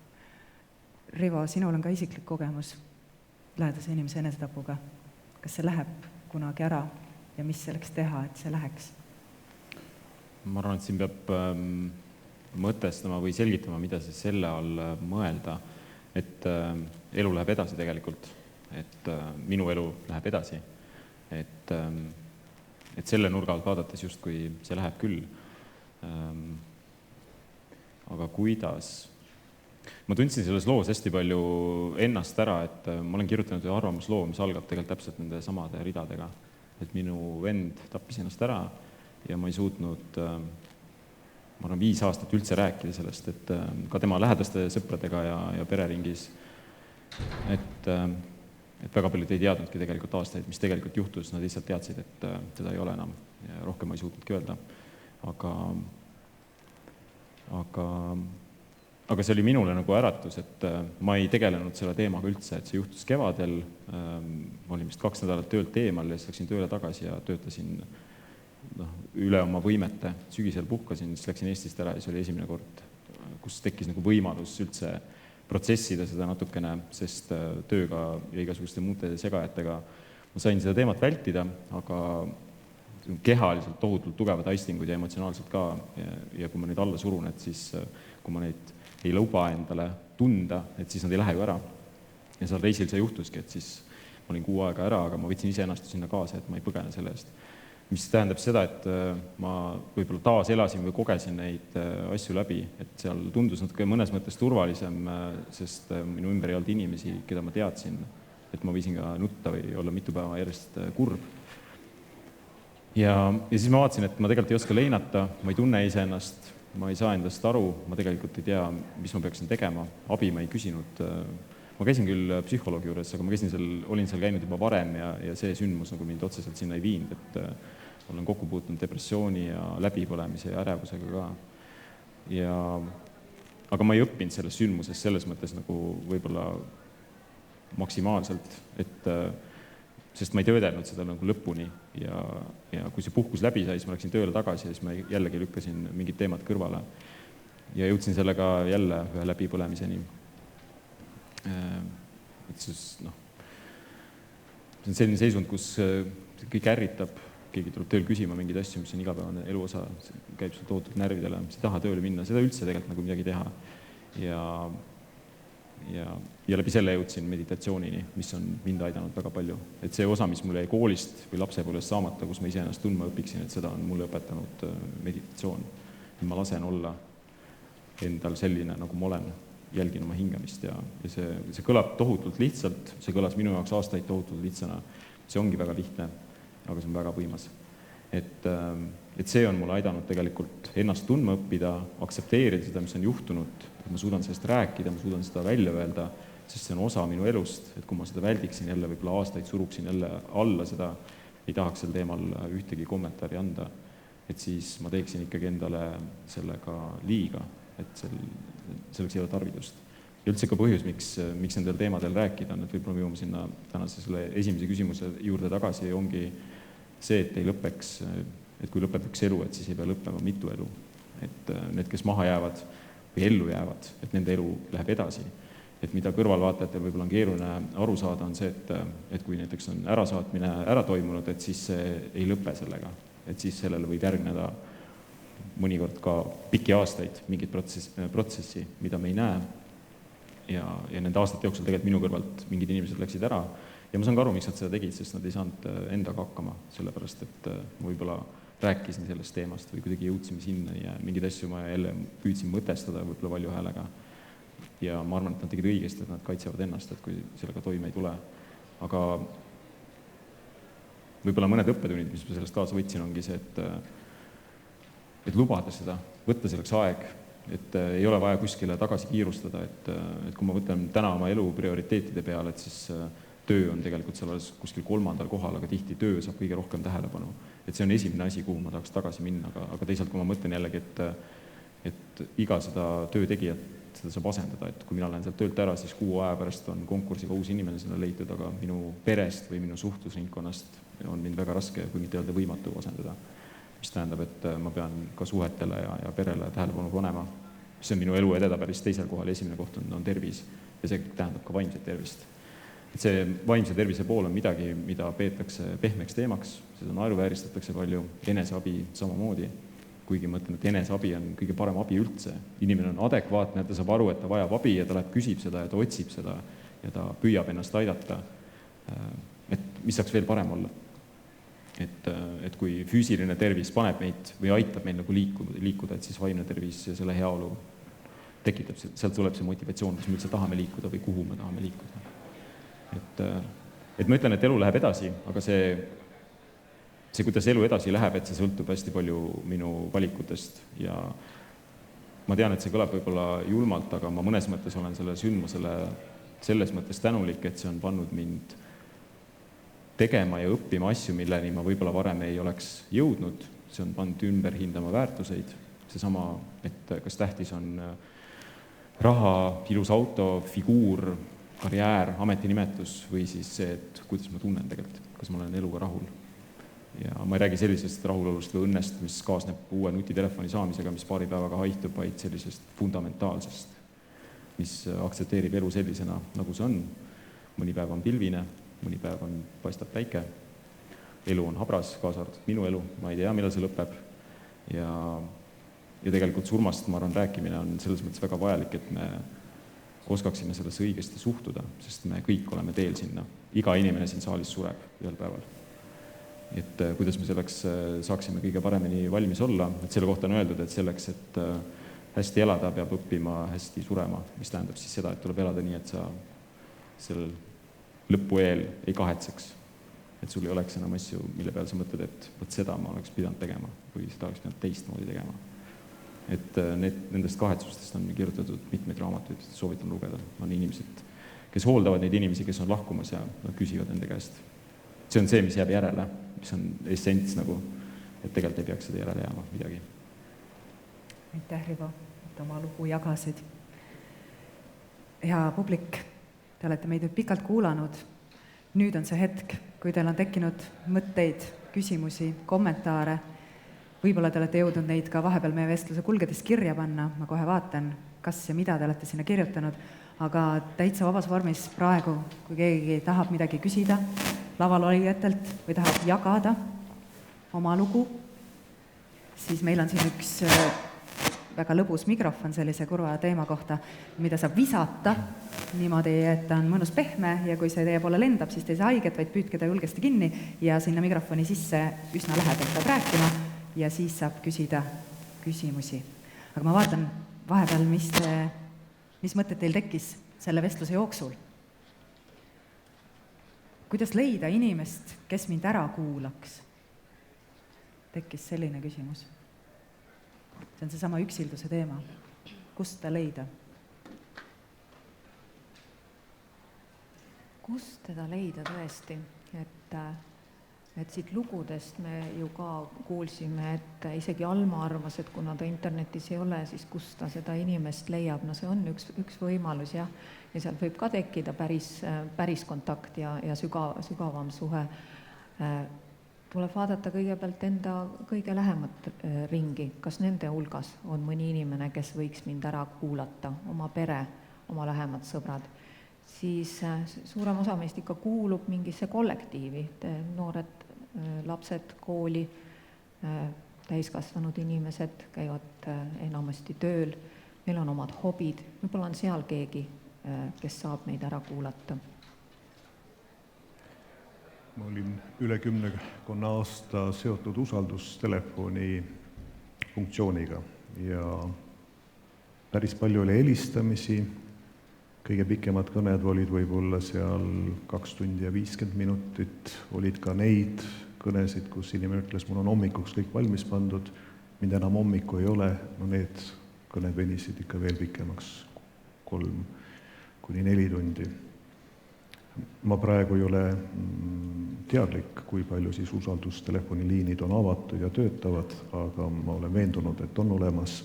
Rivo, sinul on ka isiklik kogemus lähedase inimese enesetapuga. Kas see läheb kunagi ära ja mis selleks teha, et see läheks? Ma arvan, et siin peab mõtestama või selgitama, mida see selle all mõelda, et elu läheb edasi tegelikult, et minu elu läheb edasi, et selle nurga alt vaadates justkui see läheb küll. Aga kuidas? Ma tundsin selles loos hästi palju ennast ära, et ma olen kirjutanud ühe arvamusloo, mis algab tegelikult täpselt nende samade ridadega, et minu vend tappis ennast ära ja ma ei suutnud, ma arvan, 5 aastat üldse rääkida sellest, et ka tema lähedaste sõpradega ja pereringis, et väga paljud ei teadnudki tegelikult aastaid, mis tegelikult juhtus, nad lihtsalt teadsid, et teda ei ole enam ja rohkem ma ei suutnudki öelda. Aga see oli minule nagu äratus, et ma ei tegelenud selle teemaga üldse, et see juhtus kevadel, ma olin vist 2 nädalat töölt eemal ja siis läksin tööle tagasi ja töötasin üle oma võimete. Sügisel puhkasin, siis läksin Eestist ära ja see oli esimene kord, kus tekkis nagu võimalus üldse protsessida seda natukene, sest tööga ja igasuguste muude segajatega ma sain seda teemat vältida, aga kehaliselt tohutult tugevad aistingud ja emotsionaalselt ka ja kui ma neid alla surun, et siis kui ma neid ei luba endale tunda, et siis nad ei lähe ju ära. Ja seal reisil see juhtuski, et siis ma olin 6 aega ära, aga ma võtsin iseennast sinna kaasa, et ma ei põgene selle eest. Mis tähendab seda, et ma võib-olla taas elasin või kogesin neid asju läbi, et seal tundus natuke mõnes mõttes turvalisem, sest minu ümber ei olnud inimesi, keda ma teadsin, et ma võisin ka nutta või olla mitu päeva järjest kurb. Ja siis ma vaatasin, et ma tegelikult ei oska leinata, ma ei tunne iseennast, ma ei saa endast aru, ma tegelikult ei tea, mis ma peaksin tegema, abi ma ei küsinud. Ma käisin küll psühholoogi juures, aga ma olin seal käinud juba varem ja see sündmus nagu mind otseselt sinna ei viinud, et olen kokku puutunud depressiooni ja läbipõlemise ja ärevusega ka. Aga ma ei õppinud selles sündmuses selles mõttes nagu võib-olla maksimaalselt, sest ma ei töödelnud seda nagu lõpuni ja kui see puhkus läbi sai, siis ma läksin tööle tagasi ja siis ma jällegi lükkasin mingid teemad kõrvale ja jõudsin sellega jälle ühe läbipõlemiseni. See on selline seisund, kus kõik ärritab, keegi tuleb tööl küsima mingeid asju, mis on igapäevane eluosa, käib sul tohutult närvidele, mis ei taha tööle minna, seda üldse tegelikult nagu midagi teha. Ja läbi selle jõudsin meditatsioonini, mis on mind aidanud väga palju. Et see osa, mis mul jäi koolist või lapsepõlvest saamata, kus ma iseennast tundma õpiksin, et seda on mulle õpetanud meditatsioon. Ma lasen olla endal selline, nagu ma olen, jälgin oma hingamist ja see kõlab tohutult lihtsalt, see kõlas minu jaoks aastaid tohutult lihtsana. See ongi väga lihtne, aga see on väga võimas. Et see on mulle aidanud tegelikult ennast tundma õppida, aktsepteerida seda, mis on juhtunud, et ma suudan sellest rääkida, ma suudan seda välja öelda, sest see on osa minu elust, et kui ma seda väldiksin jälle, võib-olla aastaid suruksin jälle alla seda, ei tahaks sel teemal ühtegi kommentaari anda, et siis ma teeksin ikkagi endale sellega liiga, et selleks ei ole tarvidust. Ja üldse ka põhjus, miks nendel teemadel rääkida on, et võib-olla me jõuame sinna tänase selle esimese küsimuse juurde tagasi, ongi see, et ei lõpeks, et kui lõpeb üks elu, et siis ei pea lõppema mitu elu. Et need, kes maha jäävad või ellu jäävad, et nende elu läheb edasi. Et mida kõrvalvaatajatel võib-olla on keeruline aru saada, on see, et kui näiteks on ärasaatmine ära toimunud, et siis see ei lõpe sellega. Et siis sellele võib järgneda mõnikord ka pikki aastaid mingit protsessi, mida me ei näe. Ja nende aastate jooksul tegelikult minu kõrvalt mingid inimesed läksid ära ja ma saan ka aru, miks nad seda tegid, sest nad ei saanud endaga hakkama, sellepärast, et ma võib-olla rääkisin sellest teemast või kuidagi jõudsime sinna ja mingeid asju ma jälle püüdsin mõtestada võib-olla valju häälega. Ja ma arvan, et nad tegid õigesti, et nad kaitsevad ennast, et kui sellega toime ei tule. Aga võib-olla mõned õppetunnid, mis ma sellest kaasa võtsin, ongi see, et lubada seda, võtta selleks aeg, et ei ole vaja kuskile tagasi kiirustada, et kui ma võtan täna oma elu prioriteetide peale, et siis töö on tegelikult selles kuskil 3. kohal, aga tihti töö saab kõige rohkem tähelepanu. Et see on esimene asi, kuhu ma tahaks tagasi minna, aga teisalt, kui ma mõtlen jällegi, et iga seda töö tegijat seda saab asendada, et kui mina lähen sealt töölt ära, siis 6 aja pärast on konkursiga uus inimene sinna leitud, aga minu perest või minu suhtlusringkonnast on mind väga raske, kui mitte öelda võimatu asendada. Mis tähendab, et ma pean ka suhetele ja perele tähelepanu panema. See on minu elu ededa päris teisel kohal, esimene koht on tervis ja see tähendab ka vaimset tervist. Et see vaimse tervise pool on midagi, mida peetakse pehmeks teemaks, seda naeruvääristatakse palju, eneseabi samamoodi, kuigi ma ütlen, et eneseabi on kõige parem abi üldse. Inimene on adekvaatne, ta saab aru, et ta vajab abi ja ta läheb küsib seda ja ta otsib seda ja ta püüab ennast aidata. Et mis saaks veel parem olla? Et kui füüsiline tervis paneb meid või aitab meil nagu liikuda, et siis vaimne tervis ja selle heaolu tekitab, sealt tuleb see motivatsioon, kus me üldse tahame liikuda või kuhu me tahame liikuda. Et ma ütlen, et elu läheb edasi, aga see, kuidas elu edasi läheb, et see sõltub hästi palju minu valikutest ja ma tean, et see kõlab võib-olla julmalt, aga ma mõnes mõttes olen selle sündmusele selles mõttes tänulik, et see on pannud mind tegema ja õppima asju, milleni ma võib-olla varem ei oleks jõudnud. See on pannud ümber hindama väärtuseid. Seesama, et kas tähtis on raha, ilus auto, figuur, karjäär, ametinimetus või siis see, et kuidas ma tunnen tegelikult, kas ma olen eluga rahul. Ja ma ei räägi sellisest rahulolust või õnnest, mis kaasneb uue nutitelefoni saamisega, mis paari päevaga haitub, vaid sellisest fundamentaalsest, mis aktsepteerib elu sellisena, nagu see on. Mõni päev on pilvine, mõni päev paistab päike, elu on habras, kaasa arvatud minu elu, ma ei tea, millal see lõpeb. Ja tegelikult surmast, ma arvan, rääkimine on selles mõttes väga vajalik, et me oskaksime sellesse õigesti suhtuda, sest me kõik oleme teel sinna. Iga inimene siin saalis sureb ühel päeval. Et kuidas me selleks saaksime kõige paremini valmis olla, et selle kohta on öeldud, et selleks, et hästi elada, peab õppima hästi surema, mis tähendab siis seda, et tuleb elada nii, et sa sellel lõpu eel ei kahetseks. Et sul ei oleks enam asju, mille peal sa mõtled, et võt seda ma oleks pidanud tegema või seda oleks pidanud teistmoodi tegema. Et nendest kahetsustest on kirjutatud mitmeid raamatuid, soovitan lugeda. On inimesed, kes hooldavad neid inimesi, kes on lahkumas ja nad küsivad nende käest. See on see, mis jääb järele, mis on essents nagu, et tegelikult ei peaks seda järele jääma midagi. Aitäh, Rivo, et oma lugu jagasid. Hea publik, te olete meid nüüd pikalt kuulanud. Nüüd on see hetk, kui teil on tekkinud mõtteid, küsimusi, kommentaare. Võib-olla te olete jõudnud neid ka vahepeal meie vestluse kulgedes kirja panna. Ma kohe vaatan, kas ja mida te olete sinna kirjutanud. Aga täitsa vabas vormis praegu, kui keegi tahab midagi küsida laval olijatelt või tahab jagada oma lugu, siis meil on siin üks väga lõbus mikrofon sellise kurva teema kohta, mida saab visata niimoodi, et ta on mõnus pehme ja kui see teie poole lendab, siis te ei saa haiget, vaid püüdke ta julgesti kinni ja sinna mikrofoni sisse üsna lähedalt peab rääkima ja siis saab küsida küsimusi. Aga ma vaatan vahepeal, mis mõtted teil tekkis selle vestluse jooksul. Kuidas leida inimest, kes mind ära kuulaks? Tekkis selline küsimus. See on seesama üksilduse teema. Kust ta leida? Kust teda leida tõesti? Et siit lugudest me ju ka kuulsime, et isegi Alma arvas, et kuna ta internetis ei ole, siis kust ta seda inimest leiab. No see on üks võimalus, jah. Ja sealt võib ka tekkida päris kontakt ja sügavam suhe. Tuleb vaadata kõigepealt enda kõige lähemat ringi, kas nende hulgas on mõni inimene, kes võiks mind ära kuulata, oma pere, oma lähemad sõbrad. Siis suurem osa meist ikka kuulub mingisse kollektiivi, noored lapsed, kooli, täiskasvanud inimesed käivad enamasti tööl, meil on omad hobid, võib-olla on seal keegi, kes saab meid ära kuulata. Ma olin üle 10 aasta seotud usaldustelefoni funktsiooniga ja päris palju oli helistamisi. Kõige pikemad kõned olid võib-olla seal 2 tundi ja 50 minutit. Olid ka neid kõnesid, kus inimene ütles, mul on hommikuks kõik valmis pandud, mind enam hommiku ei ole. No need kõned venisid ikka veel pikemaks, 3-4 tundi. Ma praegu ei ole teadlik, kui palju siis usaldustelefoniliinid on avatud ja töötavad, aga ma olen veendunud, et on olemas.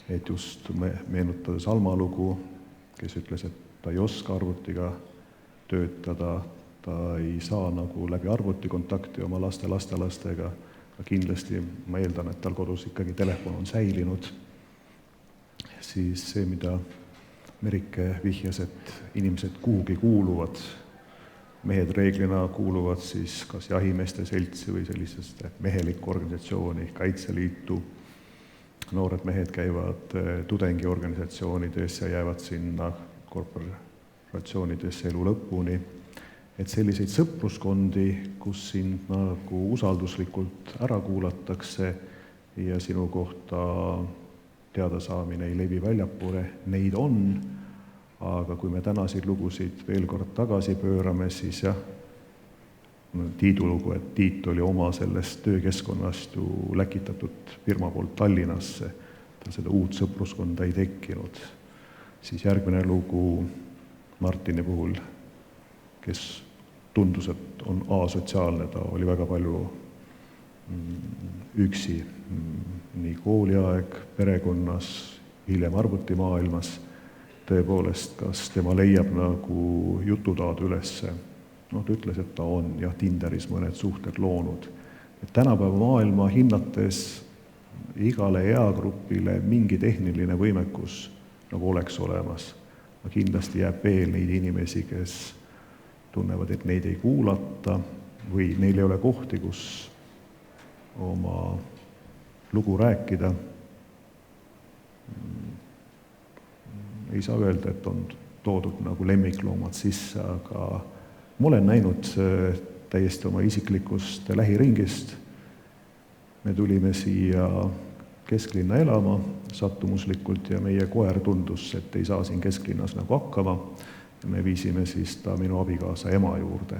Et just meenutades Alma lugu, kes ütles, et ta ei oska arvutiga töötada, ta ei saa nagu läbi arvuti kontakti oma lastelastega, aga kindlasti ma eeldan, et tal kodus ikkagi telefon on säilinud. Siis see, mida Merike vihjas, et inimesed kuhugi kuuluvad, mehed reeglina kuuluvad siis kas jahimeeste seltsi või sellisest mehelikku organisatsiooni, Kaitseliitu. Noored mehed käivad tudengiorganisatsioonides ja jäävad sinna korporatsioonidesse elu lõpuni. Et selliseid sõpruskondi, kus sind nagu usalduslikult ära kuulatakse ja sinu kohta teadasaamine ei levi väljapoole, neid on, aga kui me tänasid lugusid veel kord tagasi pöörame, siis jah, Tiidu lugu, et Tiit oli oma sellest töökeskkonnast ju läkitatud firma poolt Tallinnasse, tal seda uut sõpruskonda ei tekkinud. Siis järgmine lugu Martini puhul, kes tundus, et on asotsiaalne, ta oli väga palju üksi, nii kooliaeg, perekonnas, hiljem arvutimaailmas. Tõepoolest, kas tema leiab nagu jututaad ülesse? Ta ütles, et ta on ja Tinderis mõned suhted loonud. Et tänapäeva maailma hinnates igale eagrupile mingi tehniline võimekus nagu oleks olemas. Kindlasti jääb veel neid inimesi, kes tunnevad, et neid ei kuulata või neil ei ole kohti, kus oma lugu rääkida. Ei saa öelda, et on toodud nagu lemmikloomad sisse, aga ma olen näinud täiesti oma isiklikust lähiringist. Me tulime siia kesklinna elama sattumuslikult ja meie koer tundus, et ei saa siin kesklinnas nagu hakkama. Ja me viisime siis ta minu abikaasa ema juurde.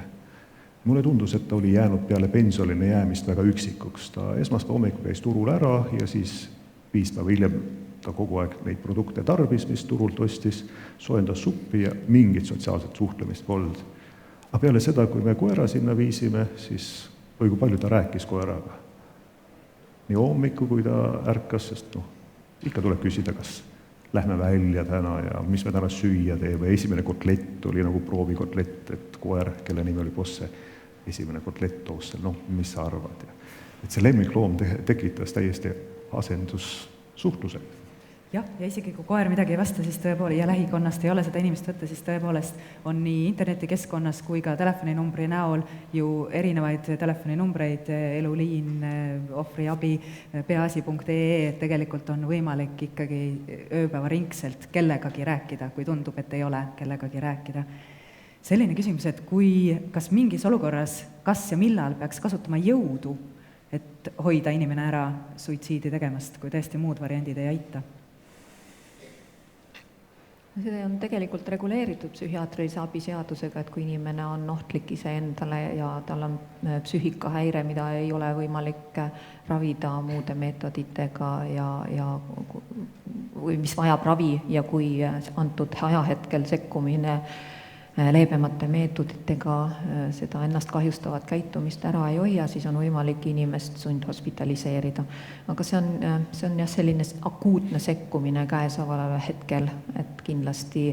Mulle tundus, et ta oli jäänud peale pensionile jäämist väga üksikuks. Ta esmaspäeva hommikul käis turul ära ja siis 5 päeva hiljem ta kogu aeg neid produkte tarbis, mis turult ostis, soojendas suppi ja mingit sotsiaalset suhtlemist polnud. Aga peale seda, kui me koera sinna viisime, siis või kui palju ta rääkis koeraga. Nii hommiku, kui ta ärkas, sest ikka tuleb küsida, kas lähme välja täna ja mis me täna süüa teeme. Esimene kotlett oli nagu proovikotlett, et koer, kelle nimi oli Bosse, esimene kotlett toos seal, mis sa arvad. Et see lemmikloom tekitas täiesti asendussuhtluse. Jah, ja isegi kui koer midagi ei vasta, siis tõepoolest, ja lähikonnast ei ole seda inimest võtta, siis tõepoolest on nii internetikeskkonnas kui ka telefoninumbri näol ju erinevaid telefoninumbreid, eluliin, ohvriabi, peaasi.ee, et tegelikult on võimalik ikkagi ööpäevaringselt kellegagi rääkida, kui tundub, et ei ole kellegagi rääkida. Selline küsimus, et kas mingis olukorras, kas ja millal peaks kasutama jõudu, et hoida inimene ära suitsiidi tegemast, kui tõesti muud variandid ei aita? See on tegelikult reguleeritud psühhiaatrilise abi seadusega, et kui inimene on ohtlik iseendale ja tal on psüühikahäire, mida ei ole võimalik ravida muude meetoditega või mis vajab ravi ja kui antud ajahetkel sekkumine leebemate meetoditega seda ennast kahjustavat käitumist ära ei hoia, siis on võimalik inimest sundhospitaliseerida. Aga see on jah selline akuutne sekkumine käesoleval hetkel, et kindlasti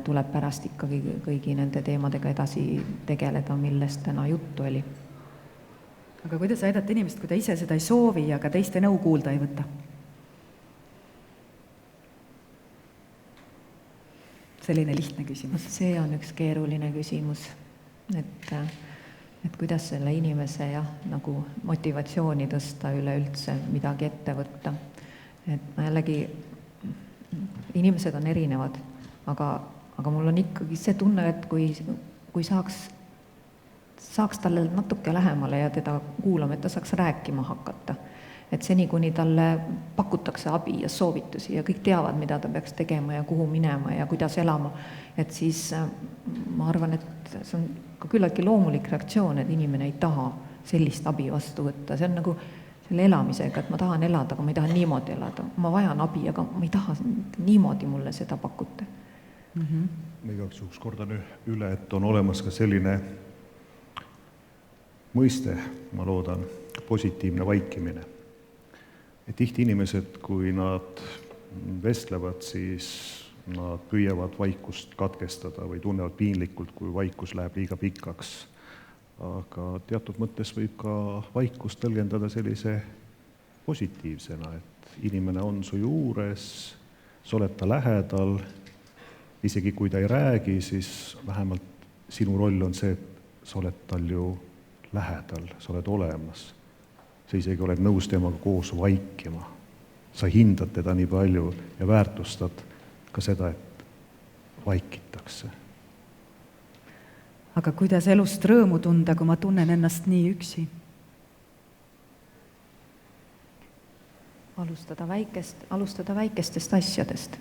tuleb pärast ikkagi kõigi nende teemadega edasi tegeleda, millest täna juttu oli. Aga kuidas aidata inimest, kui ta ise seda ei soovi ja ka teiste nõu kuulda ei võta? Selline lihtne küsimus. See on üks keeruline küsimus, et kuidas selle inimese nagu motivatsiooni tõsta üleüldse midagi ette võtta. Et jällegi inimesed on erinevad, aga mul on ikkagi see tunne, et kui saaks talle natuke lähemale ja teda kuulama, et ta saaks rääkima hakata. Et seni, kuni talle pakutakse abi ja soovitusi ja kõik teavad, mida ta peaks tegema ja kuhu minema ja kuidas elama, et siis ma arvan, et see on ka küllaltki loomulik reaktsioon, et inimene ei taha sellist abi vastu võtta. See on nagu selle elamisega, et ma tahan elada, aga ma ei taha niimoodi elada. Ma vajan abi, aga ma ei taha niimoodi mulle seda pakute. Ma igaks juhuks kordan üle, et on olemas ka selline mõiste, ma loodan, positiivne vaikimine. Et tihti inimesed, kui nad vestlevad, siis nad püüavad vaikust katkestada või tunnevad piinlikult, kui vaikus läheb liiga pikaks. Aga teatud mõttes võib ka vaikust tõlgendada sellise positiivsena, et inimene on su juures, sa oled ta lähedal, isegi kui ta ei räägi, siis vähemalt sinu roll on see, et sa oled tal ju lähedal, sa oled olemas. Sa isegi oled nõus temaga koos vaikima. Sa hindad teda nii palju ja väärtustad ka seda, et vaikitakse. Aga kuidas elust rõõmu tunda, kui ma tunnen ennast nii üksi? Alustada väikestest asjadest.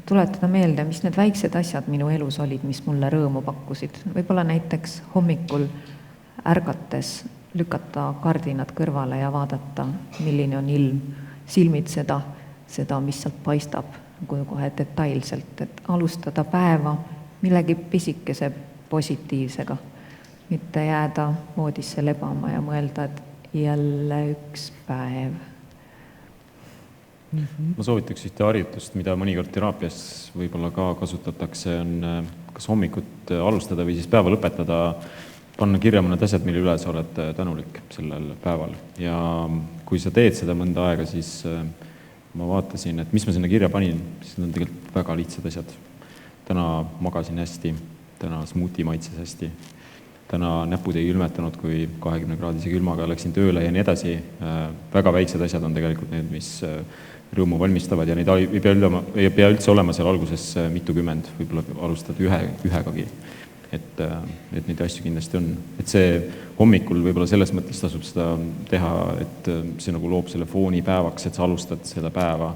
Tuletada meelde, mis need väiksed asjad minu elus olid, mis mulle rõõmu pakkusid. Võib-olla näiteks hommikul ärgates lükata kardinad kõrvale ja vaadata, milline on ilm, silmitseda seda, mis sealt paistab kohe detailselt, et alustada päeva millegi pisikese positiivsega, mitte jääda voodisse lebama ja mõelda, et jälle üks päev. Ma soovitaks ühte harjutust, mida mõnikord teraapias võib-olla ka kasutatakse, on kas hommikut alustada või siis päeva lõpetada, panna kirja mõned asjad, mille üle sa oled tänulik sellel päeval. Ja kui sa teed seda mõnda aega, siis ma vaatasin, et mis ma sinna kirja panin, siis need on tegelikult väga lihtsad asjad. Täna magasin hästi, täna smuuti maitses hästi. täna näpud ei külmetanud, kui 20-kraadise külmaga läksin tööle ja nii edasi. Väga väiksed asjad on tegelikult need, mis rõõmu valmistavad ja neid ei pea üldse olema seal alguses mitukümmend, võib-olla alustad ühegagi. Et neid asju kindlasti on. Et see hommikul võib-olla selles mõttes tasub seda teha, et see nagu loob selle fooni päevaks, et sa alustad seda päeva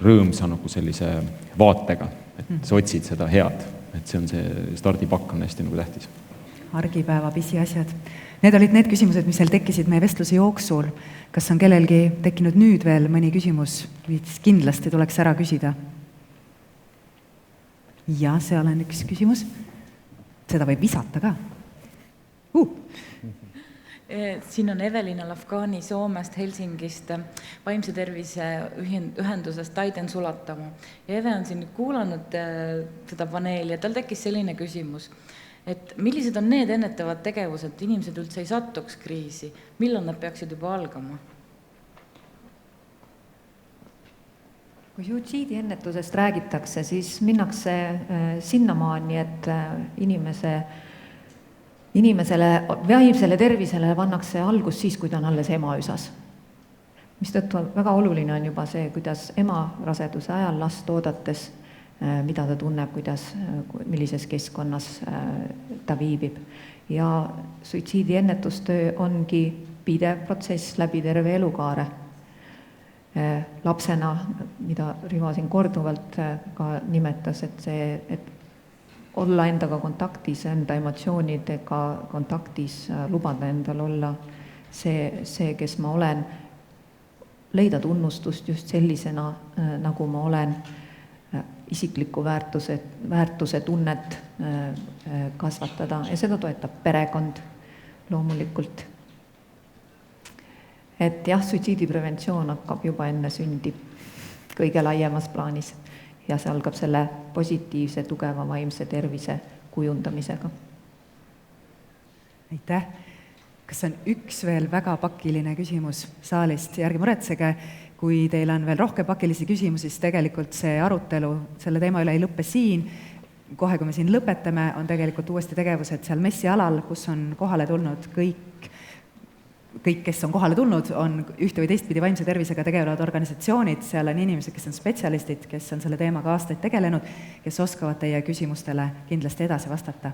rõõmsa nagu sellise vaatega, et sa otsid seda head. Et see on see stardipakk on hästi nagu tähtis. Argipäeva pisiasjad. Need olid need küsimused, mis seal tekkisid meie vestluse jooksul. Kas on kellelgi tekkinud nüüd veel mõni küsimus, mis kindlasti tuleks ära küsida? Ja seal on üks küsimus. Seda võib visata ka. Siin on Evelina Lafgani Soomest, Helsingist, vaimse tervise ühendusest Taiden Sulatamo. Ja Eve on siin nüüd kuulanud seda paneeli ja tal tekkis selline küsimus, et millised on need ennetavad tegevused, et inimesed üldse ei satuks kriisi, millal nad peaksid juba algama? Kui suitsiidi ennetusest räägitakse, siis minnakse sinnamaani, et inimesele vaimsele tervisele pannakse algus siis, kui ta on alles emaüsas. Mistõttu väga oluline on juba see, kuidas ema raseduse ajal last oodates, mida ta tunneb, millises keskkonnas ta viibib. Ja suitsiidi ennetustöö ongi pidev protsess läbi terve elukaare. Lapsena, mida Rivo siin korduvalt ka nimetas, et olla endaga kontaktis, enda emotsioonidega kontaktis, lubada endal olla see, kes ma olen, leida tunnustust just sellisena, nagu ma olen, isikliku väärtuse tunnet kasvatada ja seda toetab perekond loomulikult. Et jah, suitsiidipreventsioon hakkab juba enne sündi kõige laiemas plaanis. Ja see algab selle positiivse, tugeva vaimse tervise kujundamisega. Aitäh! Kas on üks veel väga pakiline küsimus saalist? Järgi muretsege, kui teil on veel rohkem pakilisi küsimusi, siis tegelikult see arutelu selle teema üle ei lõppe siin. Kohe, kui me siin lõpetame, on tegelikult uuesti tegevused seal messialal, kus on kohale tulnud kõik, kes on kohale tulnud, on ühte või teistpidi vaimse tervisega tegelevad organisatsioonid, seal on inimesed, kes on spetsialistid, kes on selle teemaga aastaid tegelenud, kes oskavad teie küsimustele kindlasti edasi vastata.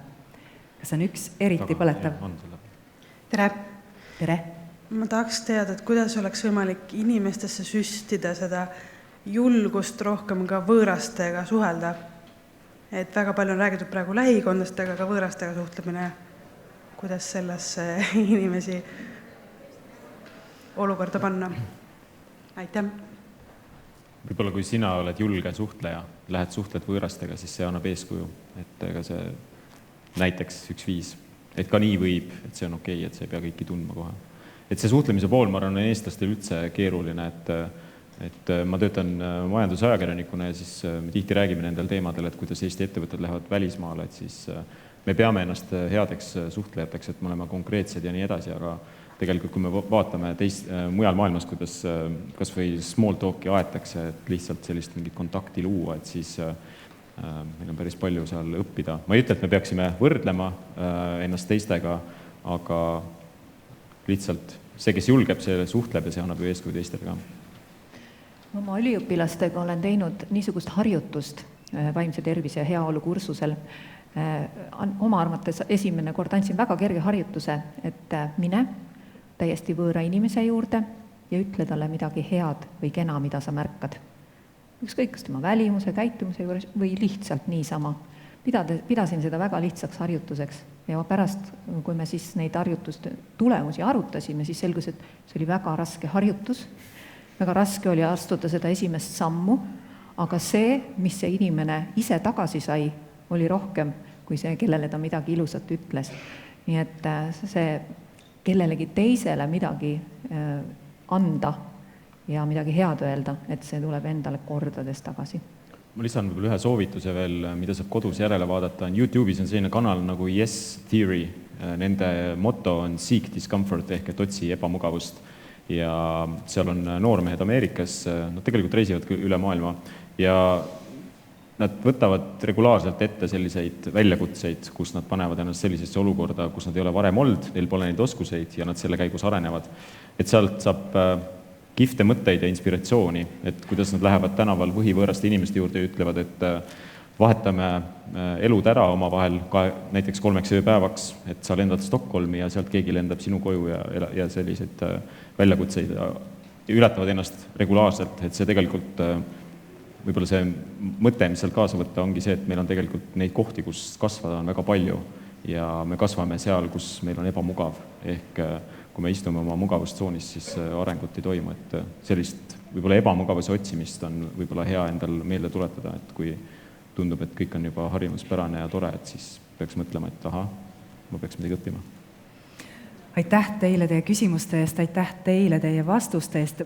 Kas on üks eriti põletav? Tere! Tere! Ma tahaks teada, et kuidas oleks võimalik inimestesse süstida seda julgust rohkem ka võõrastega suhelda. Et väga palju on räägitud praegu lähikondastega, ka võõrastega suhtlemine. Kuidas sellesse inimesi olukorda panna. Aitäh. Võib-olla kui sina oled julge suhtleja, lähed suhtled võõrastega, siis see annab eeskuju. Et ega see näiteks üks viis, et ka nii võib, et see on okei, et see ei pea kõiki tundma kohe. Et see suhtlemise pool, ma arvan, on eestlastel üldse keeruline, et ma töötan majandusajakirjanikuna ja siis me tihti räägime nendel teemadel, et kuidas Eesti ettevõtted lähevad välismaale, et siis me peame ennast headeks suhtlejateks, et me oleme konkreetsed ja nii edasi, aga tegelikult, kui me vaatame mujal maailmas, kuidas kas või small talki aetakse, et lihtsalt sellist mingit kontakti luua, et siis meil on päris palju seal õppida. Ma ei ütle, et me peaksime võrdlema ennast teistega, aga lihtsalt see, kes julgeb, see suhtleb ja see annab ju eeskuju teistele ka. Oma üliõpilastega olen teinud niisugust harjutust vaimse tervise ja heaolu kursusel. Oma arvates esimene kord andsin väga kerge harjutuse, et mine täiesti võõra inimese juurde ja ütle talle midagi head või kena, mida sa märkad. Ükskõik, kas tema välimuse, käitumise juures või lihtsalt niisama. Pidasin seda väga lihtsaks harjutuseks ja pärast, kui me siis neid harjutuste tulemusi arutasime, siis selgus, et see oli väga raske harjutus. Väga raske oli astuda seda esimest sammu, aga see, mis see inimene ise tagasi sai, oli rohkem kui see, kellele ta midagi ilusat ütles. Nii et see kellelegi teisele midagi anda ja midagi head öelda, et see tuleb endale kordades tagasi. Ma lisan võib-olla ühe soovituse veel, mida saab kodus järele vaadata. YouTube'is on selline kanal nagu Yes Theory. Nende motto on Seek Discomfort ehk et otsi ebamugavust. Ja seal on noormehed Ameerikas, nad tegelikult reisivad üle maailma ja nad võtavad regulaarselt ette selliseid väljakutseid, kus nad panevad ennast sellisesse olukorda, kus nad ei ole varem olnud, neil pole neid oskuseid ja nad selle käigus arenevad. Et sealt saab kihvte mõtteid ja inspiratsiooni, et kuidas nad lähevad tänaval võhivõõraste inimeste juurde ja ütlevad, et vahetame elud ära omavahel näiteks 3 ööpäevaks, et sa lendad Stockholmi ja sealt keegi lendab sinu koju ja selliseid väljakutseid ja ületavad ennast regulaarselt, et see tegelikult võib-olla see mõte, mis sealt kaasa võtta, ongi see, et meil on tegelikult neid kohti, kus kasvada on väga palju ja me kasvame seal, kus meil on ebamugav. Ehk kui me istume oma mugavustsoonis, siis arengut ei toimu, et sellist võib-olla ebamugavuse otsimist on võib-olla hea endal meelde tuletada, et kui tundub, et kõik on juba harjumuspärane ja tore, et siis peaks mõtlema, et aha, ma peaks midagi õppima. Aitäh teile teie küsimuste eest, aitäh teile teie vastuste eest.